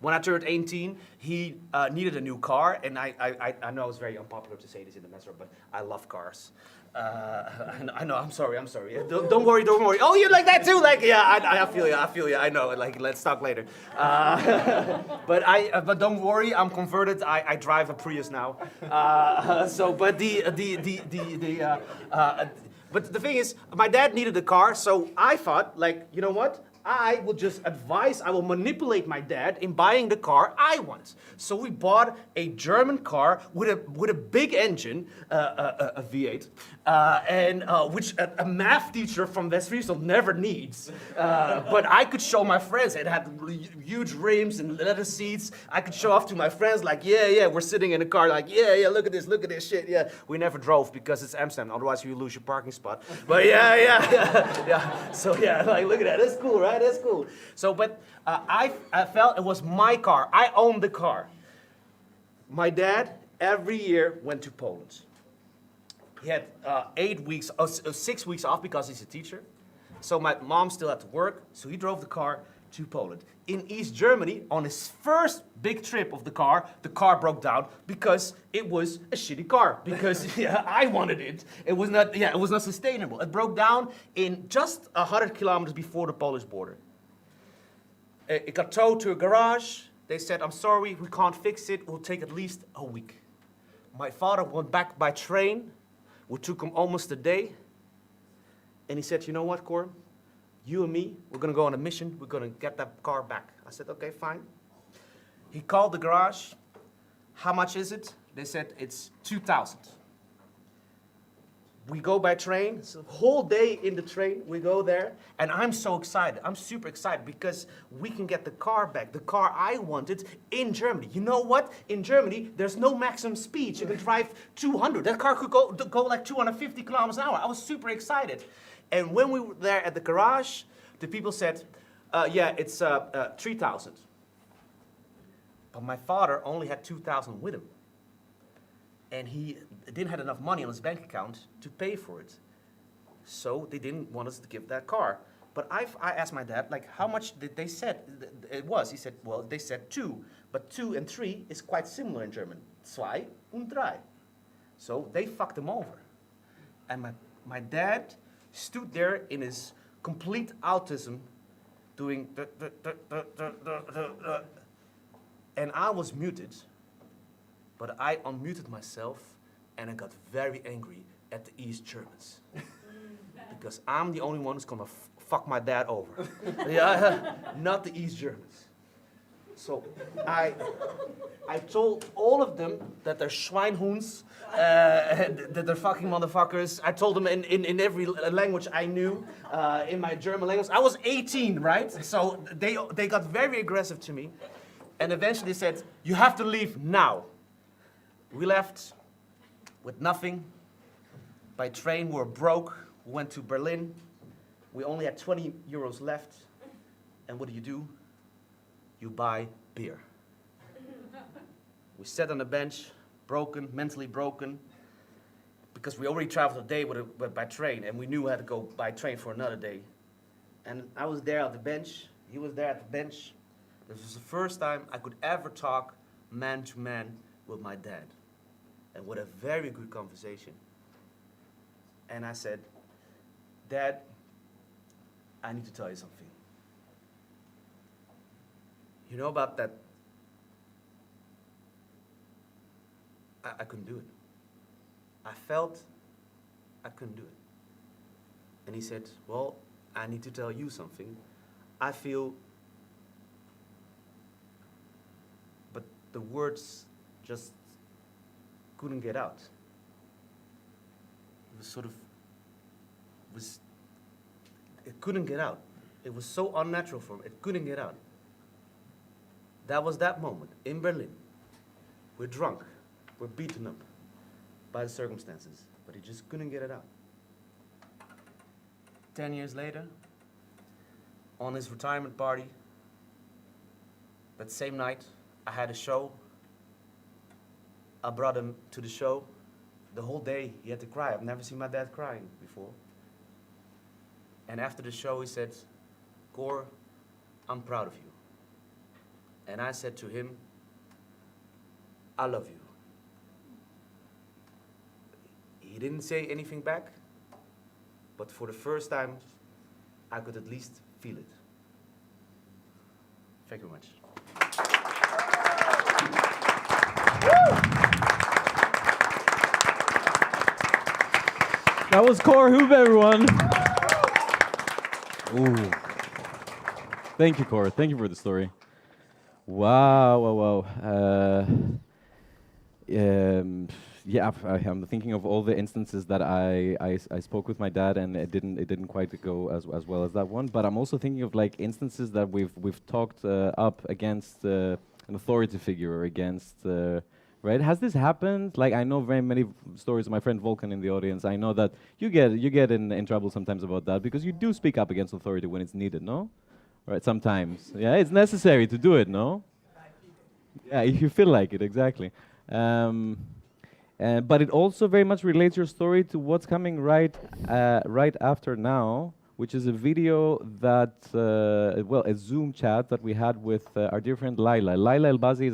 When I turned 18, he needed a new car, and I know it's very unpopular to say this in the Mezrab, but I love cars. I know, I'm sorry. Don't worry. Oh, you like that too? Like, yeah, I feel you, I know. Like, let's talk later. But don't worry, I'm converted. I drive a Prius now. But the thing is, my dad needed a car, so I thought, like, you know what? I will just advise, I will manipulate my dad in buying the car I want. So we bought a German car with a big engine, a V8, which a math teacher from West Friesland never needs. But I could show my friends. It had huge rims and leather seats. I could show off to my friends, like, yeah, we're sitting in a car, like, yeah, look at this shit, yeah. We never drove because it's Amsterdam, otherwise you lose your parking spot. But yeah. So yeah, like, look at that, that's cool, right? That's cool. So, but I felt it was my car. I owned the car. My dad every year went to Poland. He had 6 weeks off because he's a teacher. So my mom still had to work, so he drove the car to Poland. In East Germany, on his first big trip of the car broke down because it was a shitty car. Because I wanted it. It was not sustainable. It broke down in just 100 kilometers before the Polish border. It got towed to a garage. They said, I'm sorry, we can't fix it. It will take at least a week. My father went back by train. It took him almost a day. And he said, you know what, Cor? You and me, we're going to go on a mission. We're going to get that car back. I said, okay, fine. He called the garage. How much is it? They said, it's 2,000. We go by train. It's a whole day in the train. We go there. And I'm so excited. I'm super excited because we can get the car back. The car I wanted in Germany. You know what? In Germany, there's no maximum speed. You can drive 200. That car could go like 250 kilometers an hour. I was super excited. And when we were there at the garage, the people said, yeah, it's 3,000. But my father only had 2,000 with him. And he didn't have enough money on his bank account to pay for it. So they didn't want us to give that car. But I asked my dad, like, how much did they said it was? He said, well, they said 2. But 2 and 3 is quite similar in German. 2 und 3. So they fucked him over. And my dad stood there in his complete autism doing and I was muted, but I unmuted myself and I got very angry at the East Germans because I'm the only one who's gonna fuck my dad over. Not the East Germans. So I told all of them that they're Schweinhunds, that they're fucking motherfuckers. I told them in every language I knew, in my German language. I was 18, right? So they got very aggressive to me. And eventually said, you have to leave now. We left with nothing. By train, we were broke. We went to Berlin. We only had 20 euros left. And what do? You buy beer. We sat on the bench, broken, mentally broken, because we already traveled a day by train, and we knew we had to go by train for another day. And I was there at the bench. He was there at the bench. This was the first time I could ever talk man to man with my dad. And what a very good conversation. And I said, Dad, I need to tell you something. You know about that? I couldn't do it. I felt I couldn't do it. And he said, well, I need to tell you something. I feel, but the words just couldn't get out. It was sort of, it couldn't get out. It was so unnatural for me, it couldn't get out. That was that moment in Berlin. We're drunk, we're beaten up by the circumstances, but he just couldn't get it out. 10 years later, on his retirement party, that same night, I had a show. I brought him to the show. The whole day, he had to cry. I've never seen my dad crying before. And after the show, he said, Cor, I'm proud of you. And I said to him, I love you. He didn't say anything back, but for the first time, I could at least feel it. Thank you very much. That was Cor Hoob, everyone. Ooh. Thank you, Cor. Thank you for the story. Wow. Yeah, I'm thinking of all the instances that I spoke with my dad, and it didn't quite go as well as that one. But I'm also thinking of like instances that we've talked up against an authority figure or against. Right? Has this happened? Like, I know very many stories of my friend Volkan in the audience. I know that you get in trouble sometimes about that because you do speak up against authority when it's needed, no? Right, sometimes. Yeah, it's necessary to do it, no? Yeah, if you feel like it, exactly. But it also very much relates your story to what's coming right after now, which is a video that, a Zoom chat that we had with our dear friend Layla. Layla Elbazi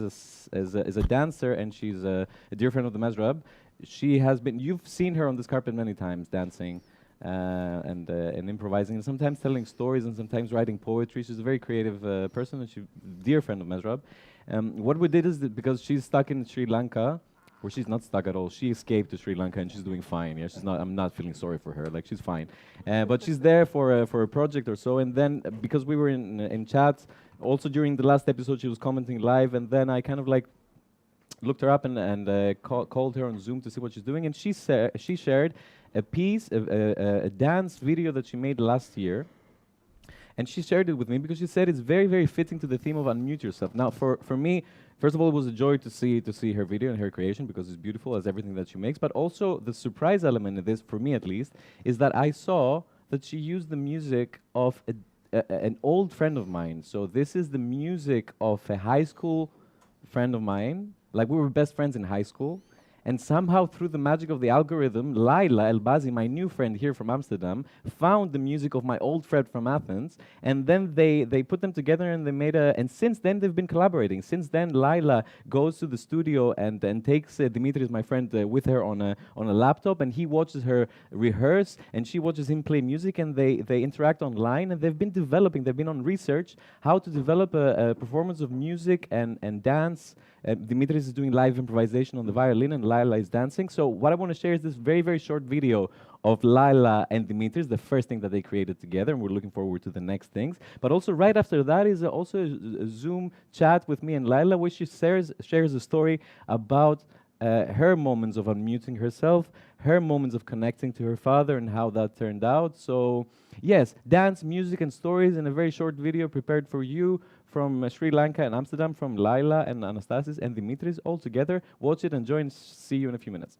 is a dancer, and she's a dear friend of the Mezrab. She has been, you've seen her on this carpet many times dancing and improvising, and sometimes telling stories and sometimes writing poetry. She's a very creative person, and she's a dear friend of Mezrab. What we did is that because she's stuck in Sri Lanka, or she's not stuck at all. She escaped to Sri Lanka and she's doing fine. Yeah, she's not. I'm not feeling sorry for her. Like, she's fine, but she's there for a project or so. And then because we were in chats, also during the last episode, she was commenting live. And then I kind of like looked her up and called her on Zoom to see what she's doing. And she shared a piece, a dance video that she made last year. And she shared it with me because she said it's very, very fitting to the theme of unmute yourself. Now, for me, first of all, it was a joy to see her video and her creation because it's beautiful as everything that she makes. But also the surprise element of this, for me at least, is that I saw that she used the music of an old friend of mine. So this is the music of a high school friend of mine. Like, we were best friends in high school. And somehow, through the magic of the algorithm, Layla Elbazi, my new friend here from Amsterdam, found the music of my old friend from Athens, and then they put them together and they made and since then they've been collaborating. Since then, Layla goes to the studio and takes Dimitris, my friend, with her on a laptop, and he watches her rehearse, and she watches him play music, and they interact online, and they've been on research how to develop a performance of music and dance Dimitris is doing live improvisation on the violin, and Layla is dancing. So what I want to share is this very, very short video of Layla and Dimitris, the first thing that they created together, and we're looking forward to the next things. But also right after that is also a Zoom chat with me and Layla, where she shares a story about her moments of unmuting herself, her moments of connecting to her father, and how that turned out. So yes, dance, music, and stories in a very short video prepared for you from Sri Lanka and Amsterdam, from Layla and Anastasis and Dimitris all together. Watch it, enjoy, and see you in a few minutes.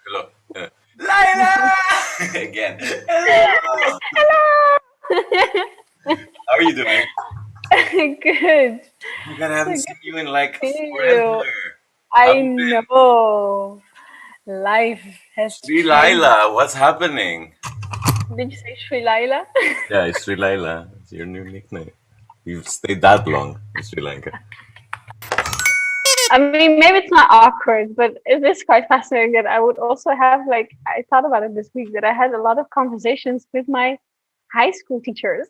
Hello. Layla! Again. Hello! How are you doing? Good. Oh God, I haven't seen you in like See forever. you. I How have you been? know. Life has Sri changed. Layla, what's happening? Did you say Sri Laila? Yeah, it's Sri Layla. It's your new nickname. You've stayed that long in Sri Lanka. I mean, maybe it's not awkward, but it is quite fascinating that I would also have, like, I thought about it this week, that I had a lot of conversations with my high school teachers.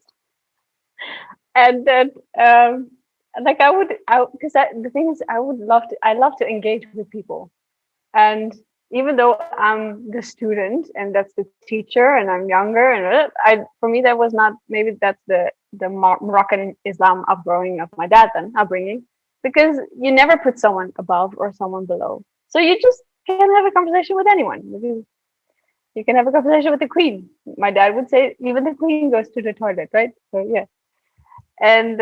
And that, like, because the thing is, I love to engage with people. And even though I'm the student and that's the teacher and I'm younger, and for me, that was not, maybe that's the Moroccan Islam upbringing of my dad upbringing. Because you never put someone above or someone below. So you just can have a conversation with anyone. You can have a conversation with the queen. My dad would say, even the queen goes to the toilet, right? So yeah. And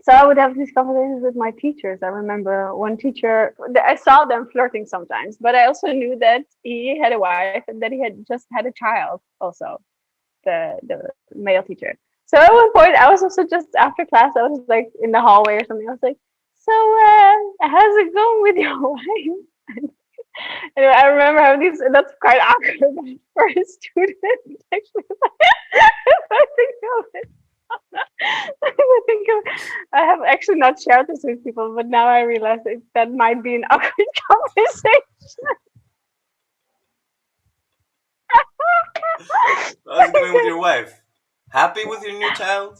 so I would have these conversations with my teachers. I remember one teacher, I saw them flirting sometimes, but I also knew that he had a wife and that he had just had a child also, the male teacher. So at one point, I was also just after class, I was like in the hallway or something. I was like, so how's it going with your wife? Anyway, I remember having these, and that's quite awkward for a student, actually. If I think of it. I have actually not shared this with people, but now I realize that might be an awkward conversation. How's it going with your wife? Happy with your new child?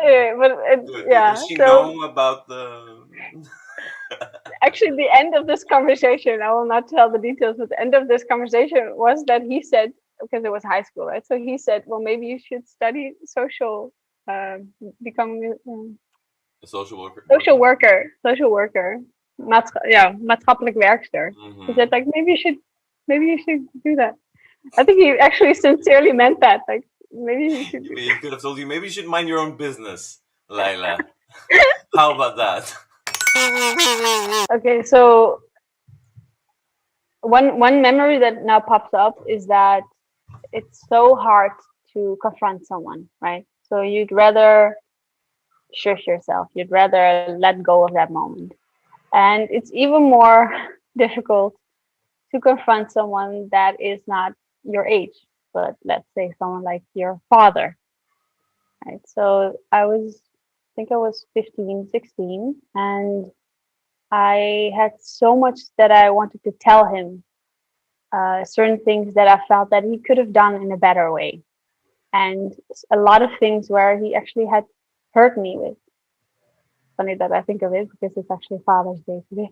Yeah. Does she know about the... Actually, the end of this conversation, I will not tell the details, but the end of this conversation was that he said, because it was high school, right? So he said, well, maybe you should study becoming a social worker. Social worker. Maatschappelijk werkster. Mm-hmm. He said, like, maybe you should do that. I think he actually sincerely meant that. Like, maybe you should. He could have told you, maybe you should mind your own business, Layla. How about that? Okay, so one memory that now pops up is that it's so hard to confront someone, right? So you'd rather shush yourself. You'd rather let go of that moment. And it's even more difficult to confront someone that is not your age, but let's say someone like your father, right? So I think I was 15, 16, and I had so much that I wanted to tell him, certain things that I felt that he could have done in a better way. And a lot of things where he actually had hurt me with. Funny that I think of it because it's actually Father's Day today.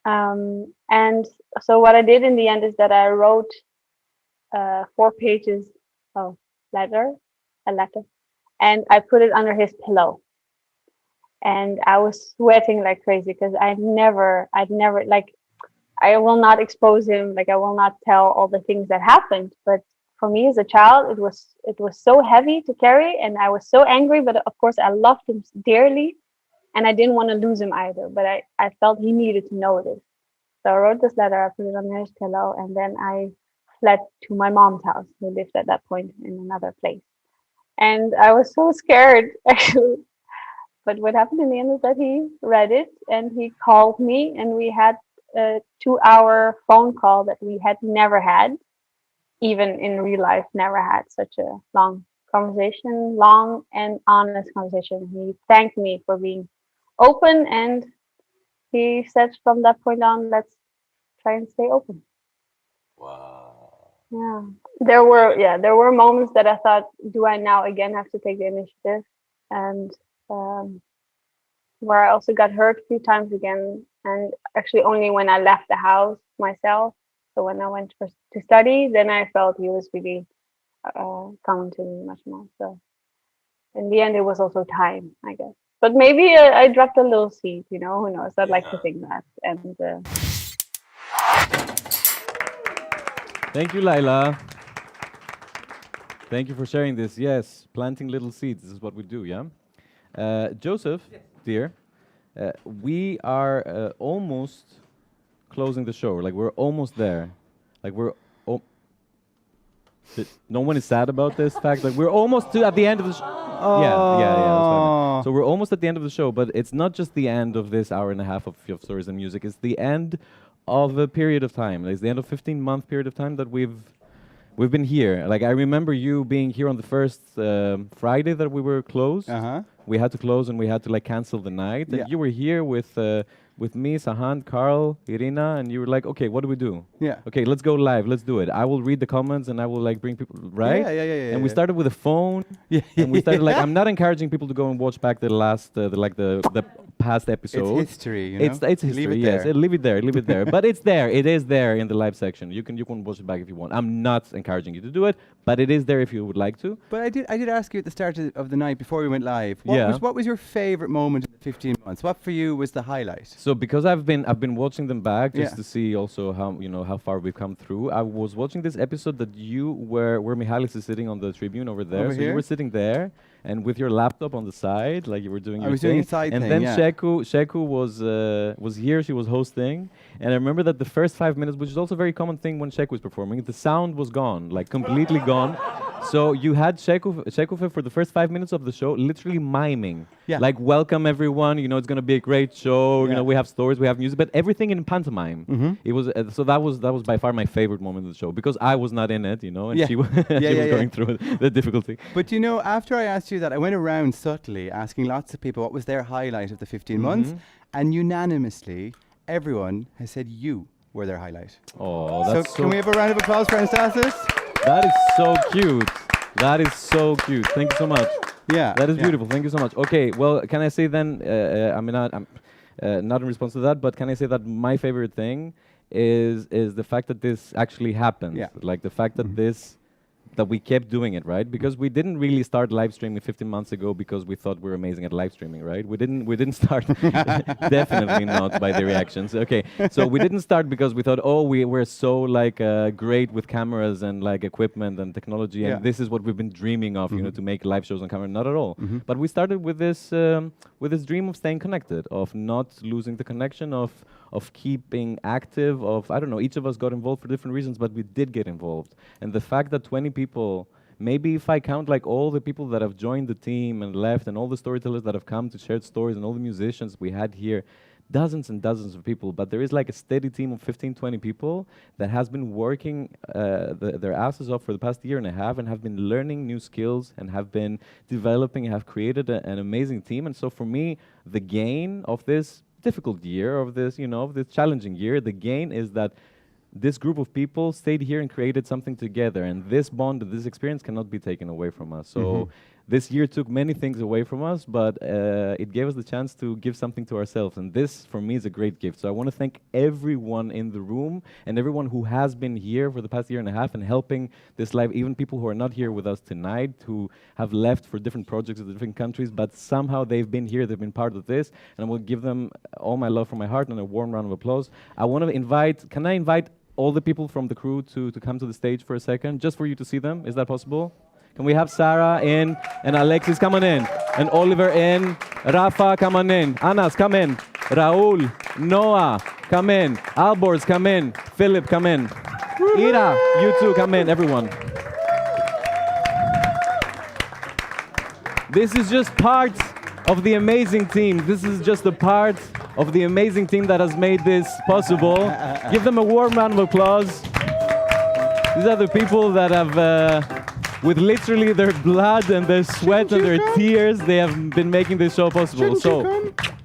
And so what I did in the end is that I wrote 4 pages of a letter, and I put it under his pillow. And I was sweating like crazy because I'd never, like, I will not expose him, like I will not tell all the things that happened. But for me as a child, it was so heavy to carry, and I was so angry. But of course, I loved him dearly, and I didn't want to lose him either. But I felt he needed to know this. So I wrote this letter, I put it under his pillow, and then I fled to my mom's house, who lived at that point in another place. And I was so scared, actually. But what happened in the end is that he read it and he called me, and we had a 2-hour phone call that we had never had, even in real life, never had such a long conversation, long and honest conversation. He thanked me for being open, and he said from that point on, let's try and stay open. Wow. Yeah. There were moments that I thought, do I now again have to take the initiative? And where I also got hurt a few times again, and actually only when I left the house myself. So when I went to study, then I felt he was really coming to me much more. So in the end, it was also time, I guess. But maybe I dropped a little seed, who knows? I'd like to think that. And Thank you, Laila. Thank you for sharing this. Yes, planting little seeds. This is what we do, yeah? Joseph, dear, we are almost closing the show. Like, we're almost there. Like, no one is sad about this fact. Like, we're almost at the end of the show. Yeah. That's fine. So we're almost at the end of the show, but it's not just the end of this hour and a half of stories and music. It's the end of a period of time. It's the end of 15-month period of time that we've been here. Like, I remember you being here on the first Friday that we were closed. We had to close and we had to cancel the night. And you were here with me, Sahand, Carl, Irina, and you were like, okay, what do we do? Yeah. Okay, let's go live. Let's do it. I will read the comments and I will bring people, right? Yeah. And we started with a phone. And we started I'm not encouraging people to go and watch back the last, the past episode. It's history, It's history, leave it yes. there. Leave it there. But it's there. It is there in the live section. You can watch it back if you want. I'm not encouraging you to do it, but it is there if you would like to. But I did ask you at the start of the night before we went live. Yeah. What was your favorite moment in the 15 months? What for you was the highlight? So because I've been watching them back just to see also how far we've come through. I was watching this episode that where Mihalis is sitting on the tribune over there. Over so here? you were sitting there and with your laptop on the side, like you were doing I your was thing. doing a side and thing, then Sheku was here, she was hosting. And I remember that the first 5 minutes, which is also a very common thing when Sheku is performing, the sound was gone, like completely gone. So you had Sheku for the first 5 minutes of the show literally miming. Yeah. Like, welcome everyone, it's going to be a great show, we have stories, we have music, but everything in pantomime. It was so that was by far my favorite moment of the show, because I was not in it, and she was going through the difficulty. But after I asked you that, I went around subtly asking lots of people what was their highlight of the 15 months, and unanimously everyone has said you were their highlight. Oh, that's so can we have a round of applause for Anastasis? That is so cute. That is so cute. Thank you so much. Yeah. That is beautiful. Thank you so much. Okay, well, can I say then, I'm not in response to that, but can I say that my favorite thing is the fact that this actually happened. Yeah. Like the fact that that we kept doing it, right? Because we didn't really start live streaming 15 months ago because we thought we were amazing at live streaming, right? We didn't start, definitely not by the reactions. Okay, so we didn't start because we thought, we're so great with cameras and equipment and technology, and this is what we've been dreaming of, to make live shows on camera. Not at all. But we started with this dream of staying connected, of not losing the connection, of keeping active, each of us got involved for different reasons, but we did get involved. And the fact that 20 people, maybe if I count all the people that have joined the team and left, and all the storytellers that have come to share stories, and all the musicians we had here, dozens and dozens of people, but there is a steady team of 15, 20 people that has been working their asses off for the past year and a half, and have been learning new skills, and have been developing, have created an amazing team. And so for me, the gain of this difficult year, of this challenging year, the gain is that this group of people stayed here and created something together, and this bond, this experience cannot be taken away from us. So this year took many things away from us, but it gave us the chance to give something to ourselves. And this, for me, is a great gift. So I want to thank everyone in the room and everyone who has been here for the past year and a half and helping this live, even people who are not here with us tonight, who have left for different projects in different countries, but somehow they've been here, they've been part of this, and I will give them all my love from my heart and a warm round of applause. I want to invite, can I invite all the people from the crew to come to the stage for a second, just for you to see them? Is that possible? Can we have Sarah in, and Alexis, come on in, and Oliver in, Rafa, come on in, Anas, come in, Raul, Noah, come in, Alborz, come in, Philip, come in, Ira, you too, come in, everyone. This is just part of the amazing team. This is just a part of the amazing team that has made this possible. Give them a warm round of applause. These are the people that have, with literally their blood and their sweat and their tears, they have been making this show possible. So,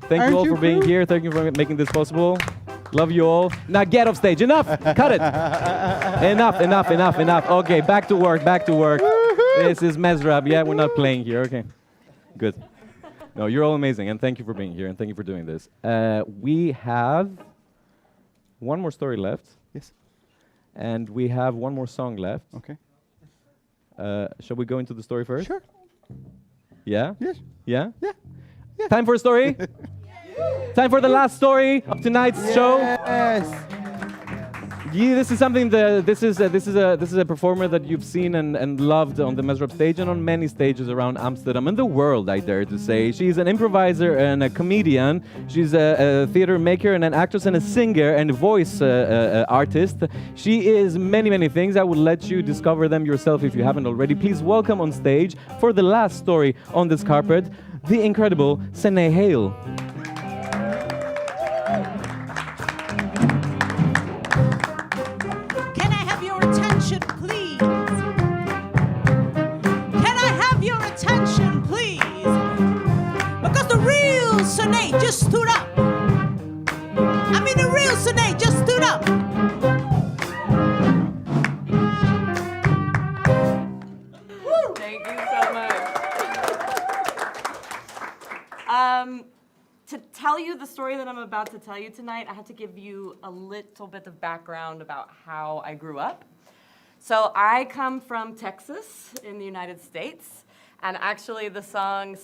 thank you all for being here. Thank you for making this possible. Love you all. Now get off stage. Enough. Cut it. Enough. Okay, back to work. This is Mezrab. Yeah, we're not playing here. Okay, good. No, you're all amazing, and thank you for being here, and thank you for doing this. We have one more story left. Yes. And we have one more song left. Okay. Shall we go into the story first? Sure. Yeah? Yes. Yeah? Yeah. Time for a story? Time for the last story of tonight's show. Yes. Yeah, this is something that this is a performer that you've seen and loved on the Mezrab stage and on many stages around Amsterdam and the world, I dare to say. She's an improviser and a comedian. She's a theater maker and an actress and a singer and a voice artist. She is many things. I will let you discover them yourself if you haven't already. Please welcome on stage for the last story on this carpet, the incredible Sene Hale. Just stood up. I mean, the real Sine just stood up. Thank you so much. To tell you the story that I'm about to tell you tonight, I had to give you a little bit of background about how I grew up. So I come from Texas in the United States. And actually, the song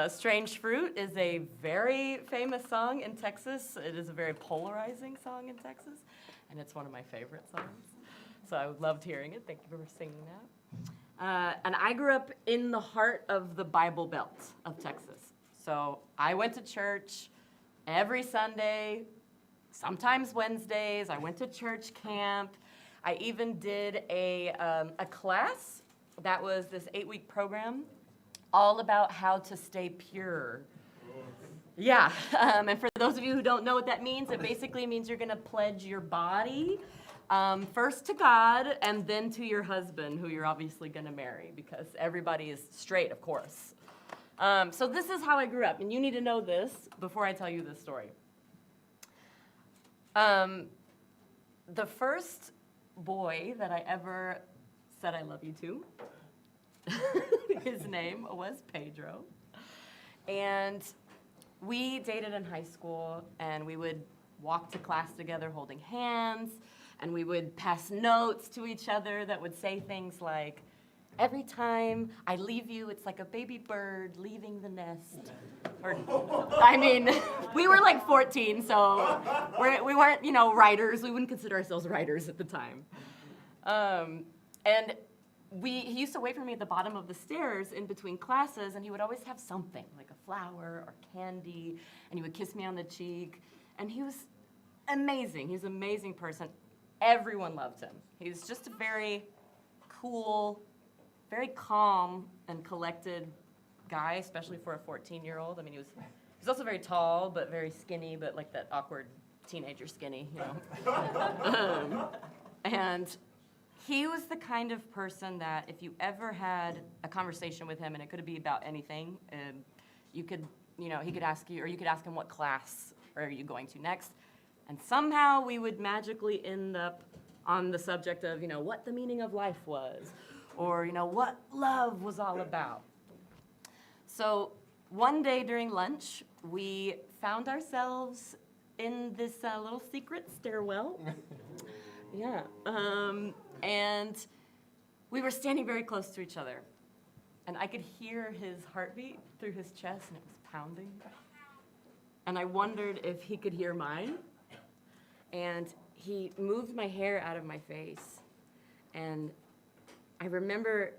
Strange Fruit is a very famous song in Texas. It is a very polarizing song in Texas, and it's one of my favorite songs. So I loved hearing it. Thank you for singing that. And I grew up in the heart of the Bible Belt of Texas. So I went to church every Sunday, sometimes Wednesdays. I went to church camp. I even did a class that was this 8-week program all about how to stay pure. Yeah, and for those of you who don't know what that means, it basically means you're gonna pledge your body first to God and then to your husband, who you're obviously gonna marry, because everybody is straight, of course. So this is how I grew up, and you need to know this before I tell you this story. The first boy that I ever said I love you to, his name was Pedro. And we dated in high school, and we would walk to class together holding hands, and we would pass notes to each other that would say things like, every time I leave you, it's like a baby bird leaving the nest. Or, I mean, we were like 14, so we weren't, writers. We wouldn't consider ourselves writers at the time. And he used to wait for me at the bottom of the stairs in between classes, and he would always have something, like a flower or candy, and he would kiss me on the cheek. And he was amazing. He was an amazing person. Everyone loved him. He was just a very cool, very calm and collected guy, especially for a 14-year-old. I mean, he was also very tall, but very skinny, but like that awkward teenager skinny, And he was the kind of person that if you ever had a conversation with him, and it could be about anything, he could ask you, or you could ask him what class are you going to next, and somehow we would magically end up on the subject of, what the meaning of life was, or, what love was all about. So one day during lunch, we found ourselves in this little secret stairwell. Yeah. And we were standing very close to each other. And I could hear his heartbeat through his chest, and it was pounding. And I wondered if he could hear mine. And he moved my hair out of my face. And I remember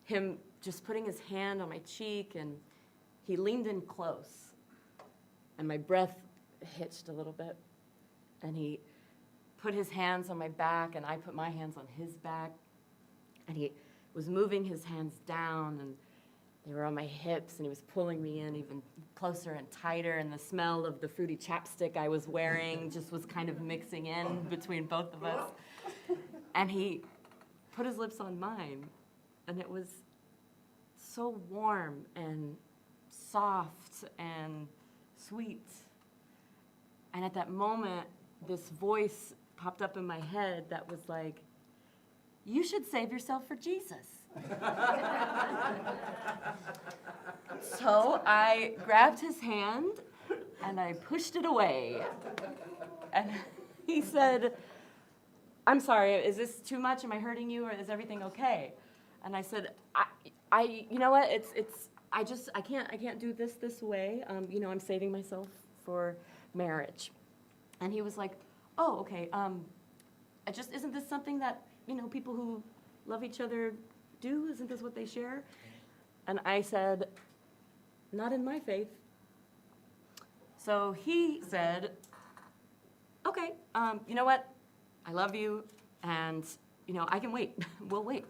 him just putting his hand on my cheek, and he leaned in close. And my breath hitched a little bit. And he put his hands on my back, and I put my hands on his back. And he was moving his hands down, and they were on my hips, and he was pulling me in even closer and tighter, and the smell of the fruity chapstick I was wearing just was kind of mixing in between both of us. And he put his lips on mine, and it was so warm and soft and sweet. And at that moment, this voice popped up in my head that was like, "You should save yourself for Jesus." So I grabbed his hand and I pushed it away. And he said, "I'm sorry, is this too much? Am I hurting you, or is everything okay?" And I said, you know what, I can't do this way. I'm saving myself for marriage. And he was like, "Oh, okay, isn't this something that, people who love each other do? Isn't this what they share?" And I said, "Not in my faith." So he said, "Okay, you know what? I love you, and, I can wait. We'll wait."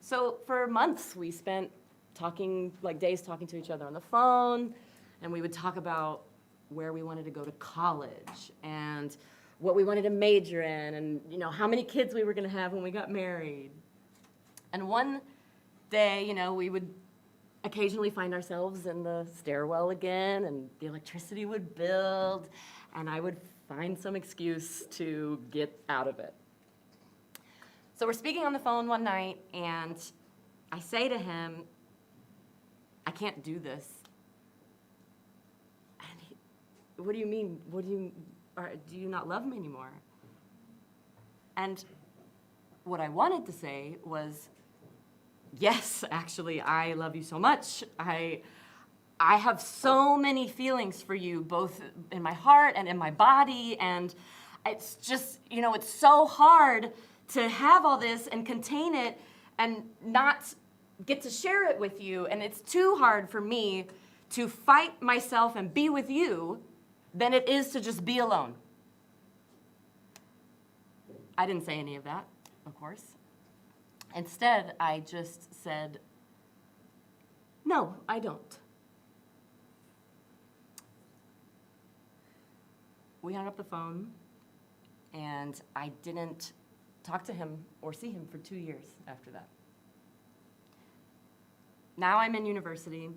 So for months, we spent days talking to each other on the phone, and we would talk about where we wanted to go to college, and what we wanted to major in, and how many kids we were going to have when we got married. And one day, we would occasionally find ourselves in the stairwell again, and the electricity would build, and I would find some excuse to get out of it. So we're speaking on the phone one night, and I say to him, "I can't do this." And he, "What do you mean? Do you not love me anymore?" And what I wanted to say was, "Yes, actually, I love you so much. I have so many feelings for you, both in my heart and in my body, and it's just, it's so hard to have all this and contain it and not get to share it with you, and it's too hard for me to fight myself and be with you than it is to just be alone." I didn't say any of that, of course. Instead, I just said, "No, I don't." We hung up the phone, and I didn't talk to him or see him for 2 years after that. Now I'm in university,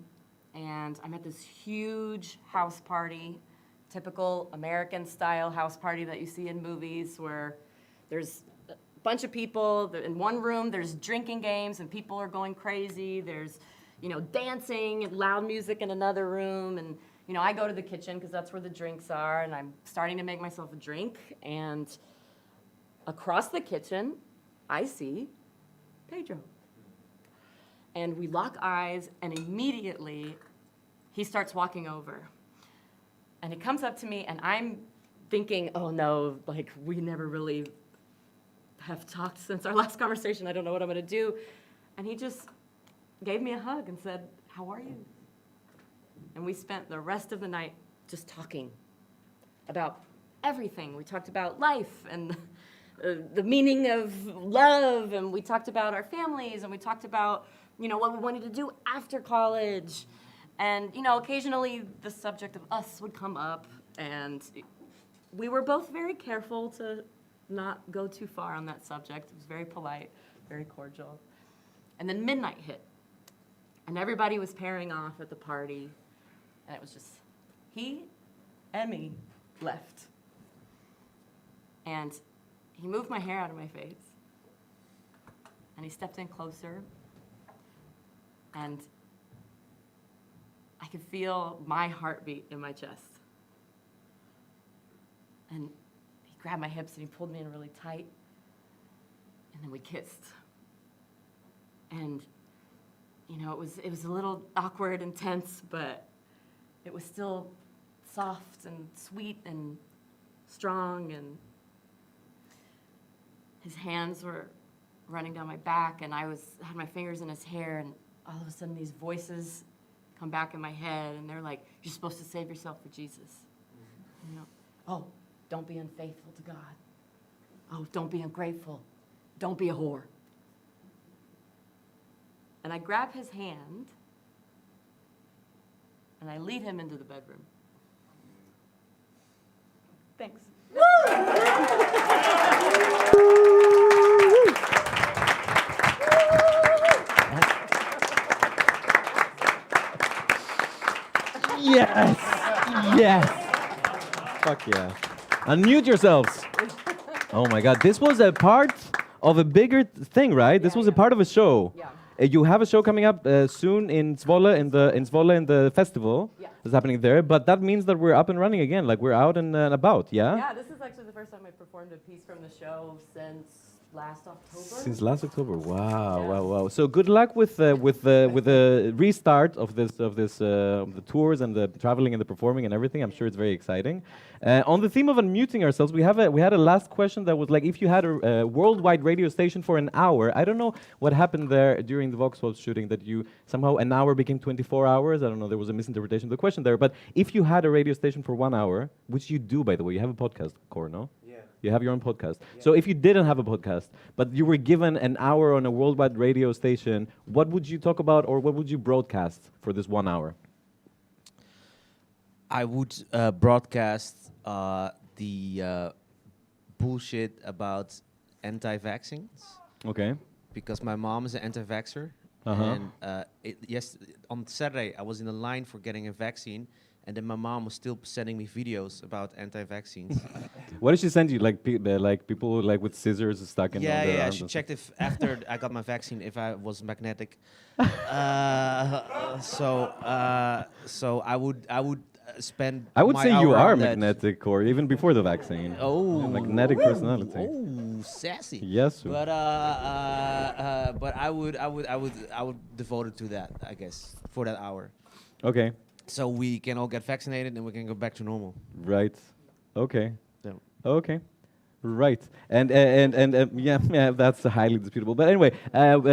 and I'm at this huge house party, typical American-style house party that you see in movies, where there's a bunch of people in one room, there's drinking games, and people are going crazy. There's, dancing and loud music in another room, and, I go to the kitchen because that's where the drinks are, and I'm starting to make myself a drink, and across the kitchen, I see Pedro. And we lock eyes, and immediately he starts walking over. And he comes up to me, and I'm thinking, "Oh no, we never really have talked since our last conversation. I don't know what I'm gonna do." And he just gave me a hug and said, "How are you?" And we spent the rest of the night just talking about everything. We talked about life and the meaning of love, and we talked about our families, and we talked about, what we wanted to do after college. And, occasionally the subject of us would come up, and we were both very careful to not go too far on that subject. It was very polite, very cordial. And then midnight hit, and everybody was pairing off at the party, and it was just he and me left. And he moved my hair out of my face, and he stepped in closer, and I could feel my heartbeat in my chest. And he grabbed my hips and he pulled me in really tight. And then we kissed. And, you know, it was a little awkward and tense, but it was still soft and sweet and strong. And his hands were running down my back, and I had my fingers in his hair, and all of a sudden these voices come back in my head, and they're like, you're supposed to save yourself for Jesus. You know, oh, don't be unfaithful to God. Oh, don't be ungrateful. Don't be a whore. And I grab his hand, and I lead him into the bedroom. Thanks. Yes! Yes! Fuck yeah. Unmute yourselves. Oh my god, this was a part of a bigger thing, right? This was a part of a show. Yeah. You have a show coming up soon in Zwolle in the festival. Yeah. That's happening there, but that means that we're up and running again, like we're out and about, yeah? Yeah, this is actually the first time I performed a piece from the show since last October. Since last October, wow, wow, wow! So good luck with the restart of the tours and the traveling and the performing and everything. I'm sure it's very exciting. On the theme of unmuting ourselves, we had a last question that was like, if you had a worldwide radio station for an hour, I don't know what happened there during the Voxpop shooting that you somehow an hour became 24 hours. I don't know. There was a misinterpretation of the question there. But if you had a radio station for 1 hour, which you do, by the way, you have a podcast, Cor, no? You have your own podcast. Yeah. So if you didn't have a podcast, but you were given an hour on a worldwide radio station, what would you talk about or what would you broadcast for this 1 hour? I would broadcast the bullshit about anti-vaccines. Okay. Because my mom is an anti-vaxxer. And on Saturday, I was in the line for getting a vaccine. And then my mom was still sending me videos about anti-vaccines. What did she send you? Like people like with scissors stuck in? Yeah. She checked if after I got my vaccine if I was magnetic. So I would spend. I would my say you hour are on that. magnetic, or even before the vaccine. Oh, magnetic personality. Oh, sassy. Yes. But I would devote it to that, I guess, for that hour. Okay. So we can all get vaccinated and we can go back to normal. Right. Okay. Yeah. Okay. Right. And yeah, that's highly disputable. But anyway,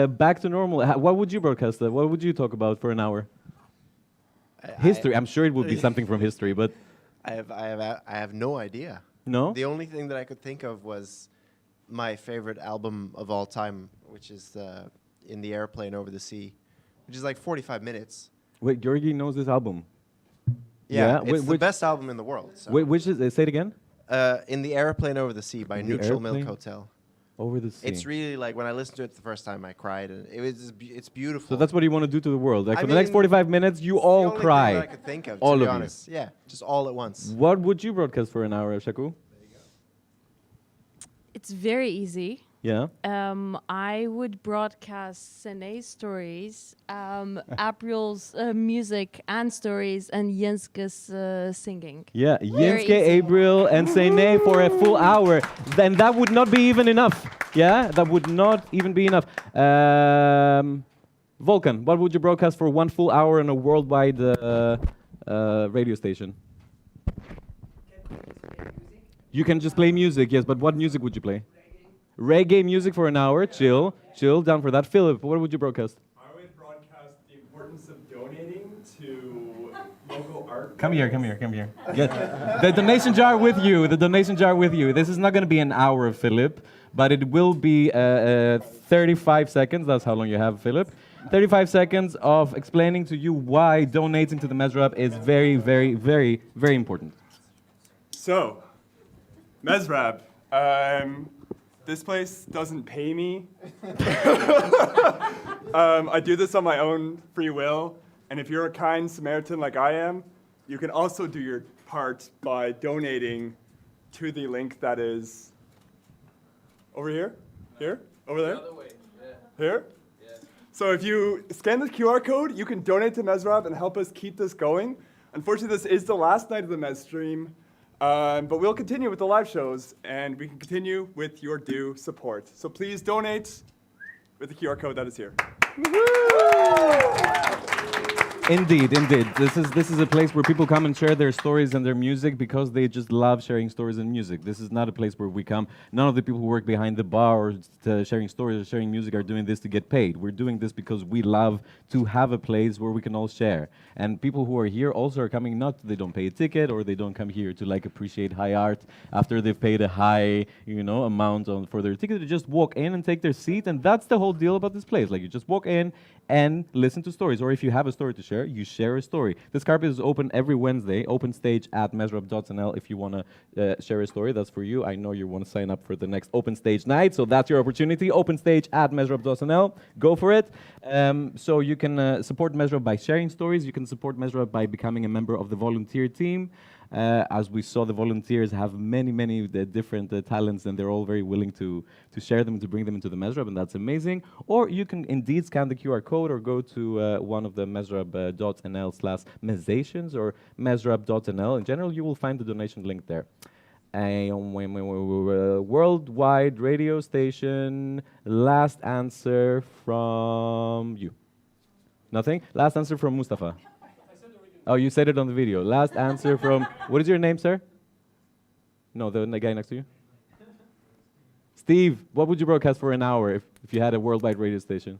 back to normal. What would you broadcast? What would you talk about for an hour? History. I'm sure it would be something from history, but I have no idea. No? The only thing that I could think of was my favorite album of all time, which is In the Airplane Over the Sea, which is like 45 minutes. Wait, Georgi knows this album? Yeah, it's the best album in the world. So. Which is, say it again? In the Airplane Over the Sea by Neutral Milk Hotel. Over the Sea. It's really like, when I listened to it the first time, I cried. And it's beautiful. So that's what you want to do to the world. Like for the next 45 minutes, you all cry. Thing that I could think of, all to be of honest. Yeah, just all at once. What would you broadcast for an hour, Shaku? It's very easy. Yeah. I would broadcast Sene's stories, Abriel's music and stories, and Yinske's singing. Yeah, Very Yinske, Abriel, and Sene for a full hour. Then that would not be even enough. Yeah, that would not even be enough. Volkan, what would you broadcast for 1 full hour on a worldwide radio station? You can just play music, yes, but what music would you play? Reggae music for an hour, chill, down for that. Philip, what would you broadcast? I would broadcast the importance of donating to local art. Come here. Get the donation jar with you, This is not going to be an hour, Philip, but it will be 35 seconds. That's how long you have, Philip. 35 seconds of explaining to you why donating to the Mezrab is very, very, very, very important. So, Mezrab. This place doesn't pay me. I do this on my own free will. And if you're a kind Samaritan like I am, you can also do your part by donating to the link that is over here? Here? Over there? The other way. Yeah. Here? Yeah. So if you scan the QR code, you can donate to Mezrab and help us keep this going. Unfortunately, this is the last night of the Mez stream, but we'll continue with the live shows, and we can continue with your due support. So please donate with the QR code that is here. Indeed, indeed. This is a place where people come and share their stories and their music because they just love sharing stories and music. This is not a place where we come. None of the people who work behind the bar or sharing stories or sharing music are doing this to get paid. We're doing this because we love to have a place where we can all share. And people who are here also are coming they don't pay a ticket or they don't come here to like appreciate high art after they've paid a high, amount for their ticket. They just walk in and take their seat, and that's the whole deal about this place. Like you just walk in and listen to stories, or if you have a story to share, you share a story. This carpet is open every Wednesday, open stage at Mezrab.nl if you want to share a story. That's for you. I know you want to sign up for the next open stage night, so that's your opportunity. Open stage at Mezrab.nl. Go for it. So you can support Mezrab by sharing stories. You can support Mezrab by becoming a member of the volunteer team. As we saw, the volunteers have many different talents, and they're all very willing to share them, to bring them into the Mezrab, and that's amazing. Or you can indeed scan the QR code or go to one of the Mezrab.nl/mezations or Mezrab.nl. In general, you will find the donation link there. Worldwide radio station, last answer from you. Nothing? Last answer from Mustafa. Oh, you said it on the video. Last answer from... What is your name, sir? No, the guy next to you. Steve, what would you broadcast for an hour if you had a worldwide radio station?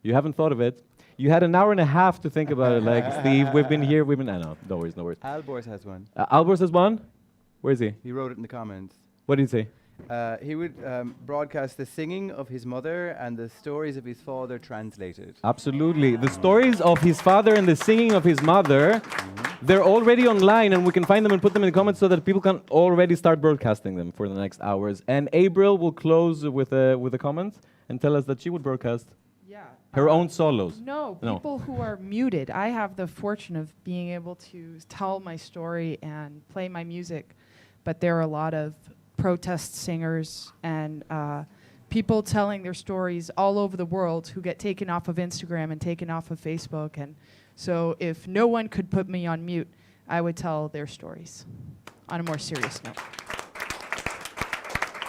You haven't thought of it. You had an hour and a half to think about it. Like, Steve, we've been here, no worries. Albors has one. Albors has one? Where is he? He wrote it in the comments. What did he say? He would broadcast the singing of his mother and the stories of his father translated. Absolutely. The stories of his father and the singing of his mother, they're already online, and we can find them and put them in the comments so that people can already start broadcasting them for the next hours. And Abriel will close with a comment and tell us that she would broadcast her own solos. No, people who are muted. I have the fortune of being able to tell my story and play my music, but there are a lot of protest singers and people telling their stories all over the world who get taken off of Instagram and taken off of Facebook. And so if no one could put me on mute, I would tell their stories on a more serious note.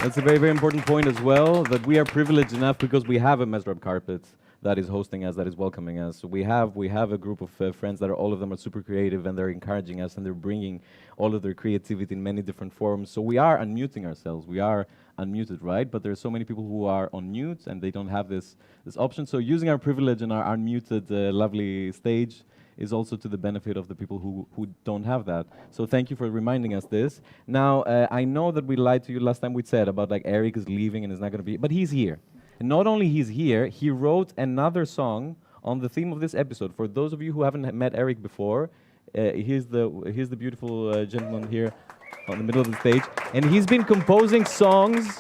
That's a very important point as well, that we are privileged enough because we have a Mezrab carpet that is hosting us, that is welcoming us. So we have a group of friends that all of them are super creative, and they're encouraging us, and they're bringing all of their creativity in many different forms. So we are unmuting ourselves. We are unmuted, right? But there are so many people who are on mute, and they don't have this option. So using our privilege and our unmuted lovely stage is also to the benefit of the people who don't have that. So thank you for reminding us this. Now, I know that we lied to you last time we said about like Eric is leaving and is not going to be, but he's here. And not only he's here, he wrote another song on the theme of this episode. For those of you who haven't met Eric before, here's the beautiful gentleman here on the middle of the stage. And he's been composing songs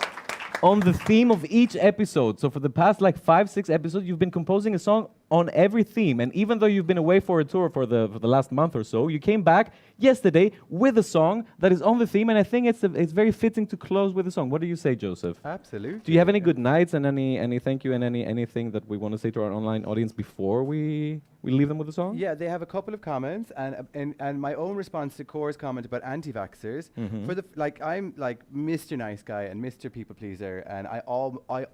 on the theme of each episode. So for the past like 5-6 episodes, you've been composing a song on every theme. And even though you've been away for a tour for the last month or so, you came back yesterday with a song that is on the theme, and I think it's very fitting to close with a song. What do you say, Joseph? Absolutely. Do you have any good nights and any thank you and anything that we want to say to our online audience before we leave them with a song? Yeah, they have a couple of comments, and my own response to Cora's comment about anti-vaxxers. Mhm. I'm like Mr. Nice Guy and Mr. People Pleaser, and I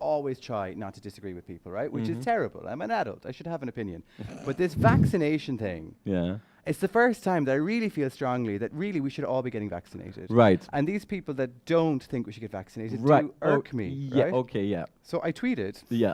always try not to disagree with people, right? Which is terrible. I'm an adult. I should have an opinion. But this vaccination thing. Yeah. It's the first time that I really feel strongly that really we should all be getting vaccinated. Right. And these people that don't think we should get vaccinated Right. do irk me. Yeah. Right? Okay. Yeah. So I tweeted. Yeah.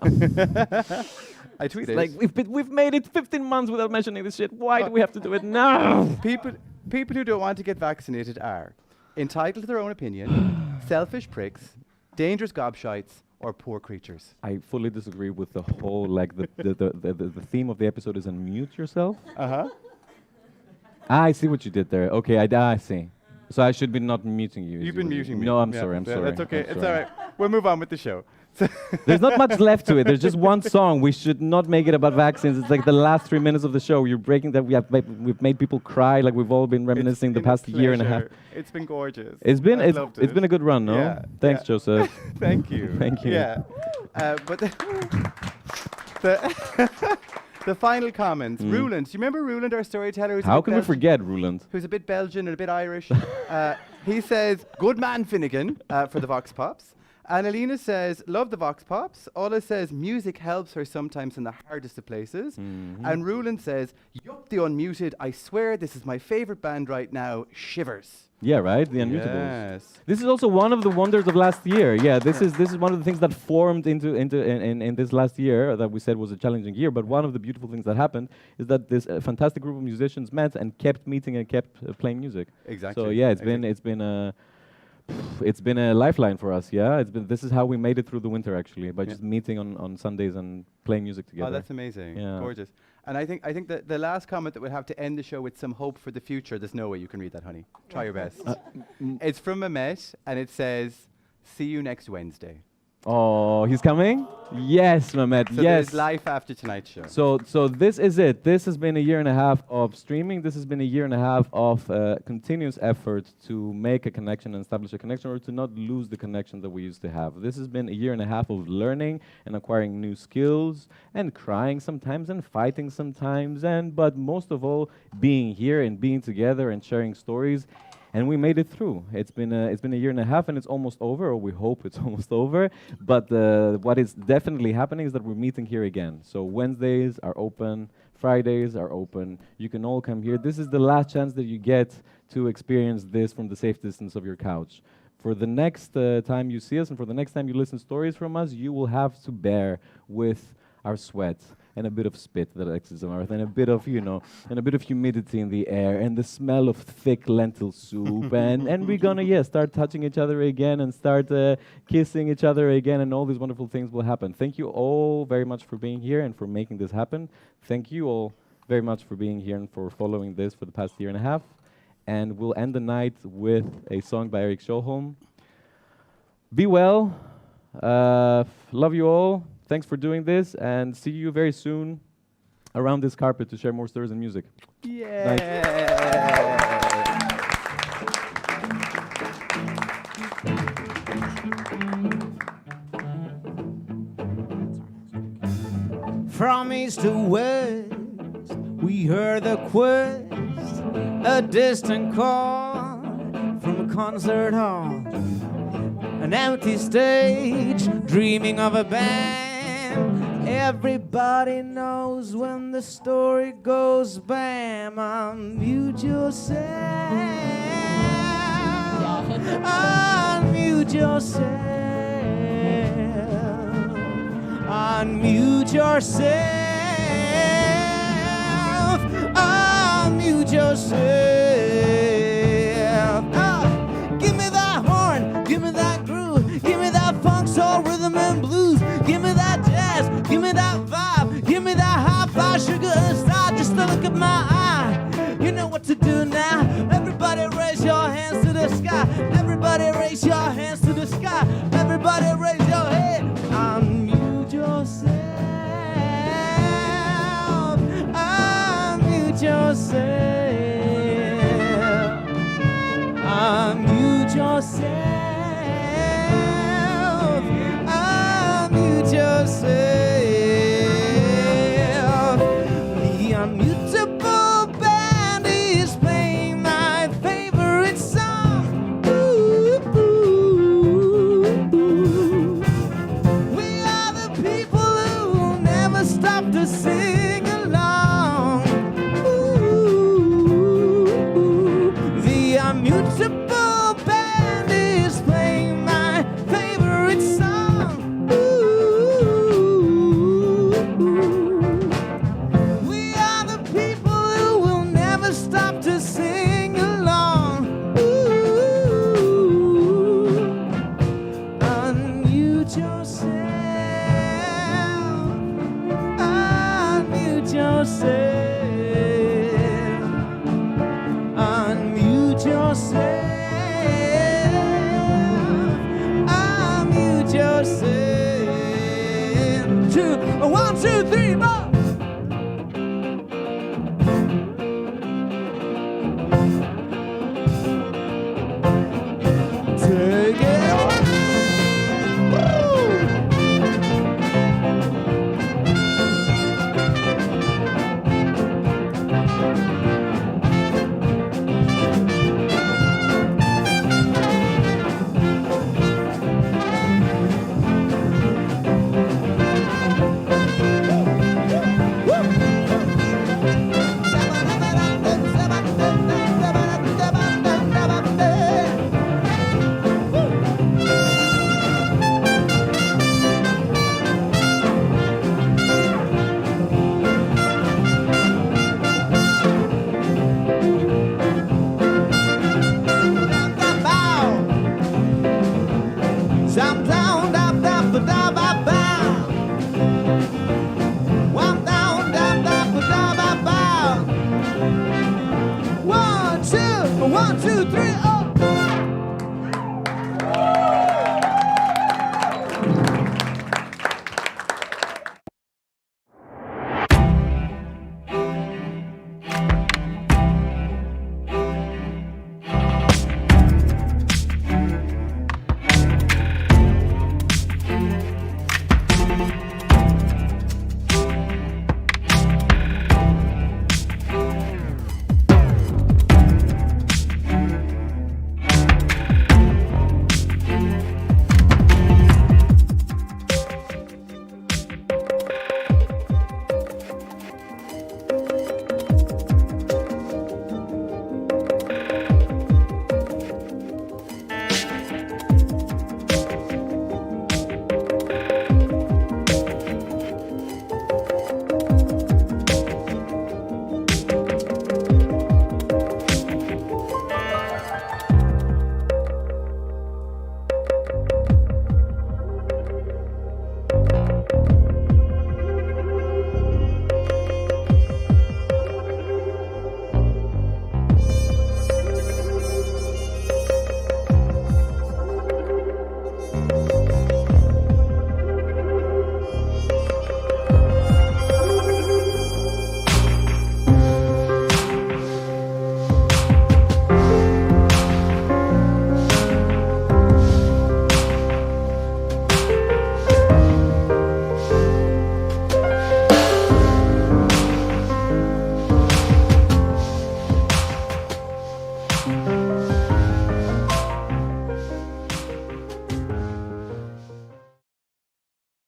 I tweeted. Like we've made it 15 months without mentioning this shit. Why do we have to do it now? People who don't want to get vaccinated are entitled to their own opinion, selfish pricks, dangerous gobshites, or poor creatures. I fully disagree with the whole the theme of the episode is unmute yourself. Uh-huh. I see what you did there. Okay, I see. So I should be not muting you. You've been muting me. No, I'm Yeah, sorry. I'm yeah, sorry. That's okay. I'm It's sorry. all right. We'll move on with the show. There's not much left to it. There's just one song. We should not make it about vaccines. It's like the last 3 minutes of the show. You're breaking that. We've made people cry. Like we've all been reminiscing the past year and a half. It's been gorgeous. It's been I loved it's been a good run, no? Yeah, Thanks, yeah. Joseph. Thank you. Thank you. Yeah. But The final comment. Ruland. Do you remember Ruland, our storyteller? Who's a How bit can we Belgian? forget Ruland? Who's a bit Belgian and a bit Irish. He says, good man Finnegan for the Vox Pops. Annalena says, love the Vox Pops. Ola says, music helps her sometimes in the hardest of places. And Ruland says, yup, the Unmuted. I swear this is my favorite band right now. Shivers. Yeah, right? The Unmutables. Yes. This is also one of the wonders of last year. Yeah, this is one of the things that formed in this last year that we said was a challenging year. But one of the beautiful things that happened is that this fantastic group of musicians met and kept meeting and kept playing music. Exactly. So yeah, it's been a lifeline for us. Yeah, this is how we made it through the winter actually, by just meeting on Sundays and playing music together. Oh, that's amazing. Yeah. Gorgeous. And I think that the last comment that we'll have to end the show with some hope for the future. There's no way you can read that, honey. Try your best. It's from Mehmet, and it says, see you next Wednesday. Oh, he's coming? Yes, Mehmet, So yes. there's life after tonight's show. So this is it. This has been a year and a half of streaming. This has been a year and a half of continuous effort to make a connection and establish a connection, or to not lose the connection that we used to have. This has been a year and a half of learning and acquiring new skills and crying sometimes and fighting sometimes, but most of all, being here and being together and sharing stories. And we made it through. It's been a year and a half, and it's almost over, or we hope it's almost over. But what is definitely happening is that we're meeting here again. So Wednesdays are open, Fridays are open. You can all come here. This is the last chance that you get to experience this from the safe distance of your couch. For the next time you see us, and for the next time you listen stories from us, you will have to bear with our sweat and a bit of spit that exits on earth, and a bit of, and a bit of humidity in the air, and the smell of thick lentil soup, and we're gonna, start touching each other again, and start kissing each other again, and all these wonderful things will happen. Thank you all very much for being here and for making this happen. Thank you all very much for being here and for following this for the past year and a half. And we'll end the night with a song by Erik Sjöholm. Be well. Love you all. Thanks for doing this, and see you very soon around this carpet to share more stories and music. Yeah. From east to west, we heard the quest, a distant call from a concert hall, an empty stage, dreaming of a band. Everybody knows when the story goes bam. Unmute yourself. Unmute yourself. Unmute yourself. Unmute yourself. Give me that horn. Give me that groove. Give me that funk, soul, rhythm, and blues. Give me that jazz. Give me that vibe. Give me that high fly, sugar and style. Just to look at my eye. You know what to do now. Everybody raise your hands to the sky. Everybody raise your hands to the sky. Everybody raise your head. Unmute yourself. Unmute yourself. Unmute yourself. Unmute yourself. The Unmutable band is playing my favorite song. Ooh, ooh, ooh. We are the people who never stop to sing along. Ooh, the Unmutable band is playing my favorite song. Ooh, we are the people who will never stop to sing along. Ooh, unmute yourself. Unmute yourself.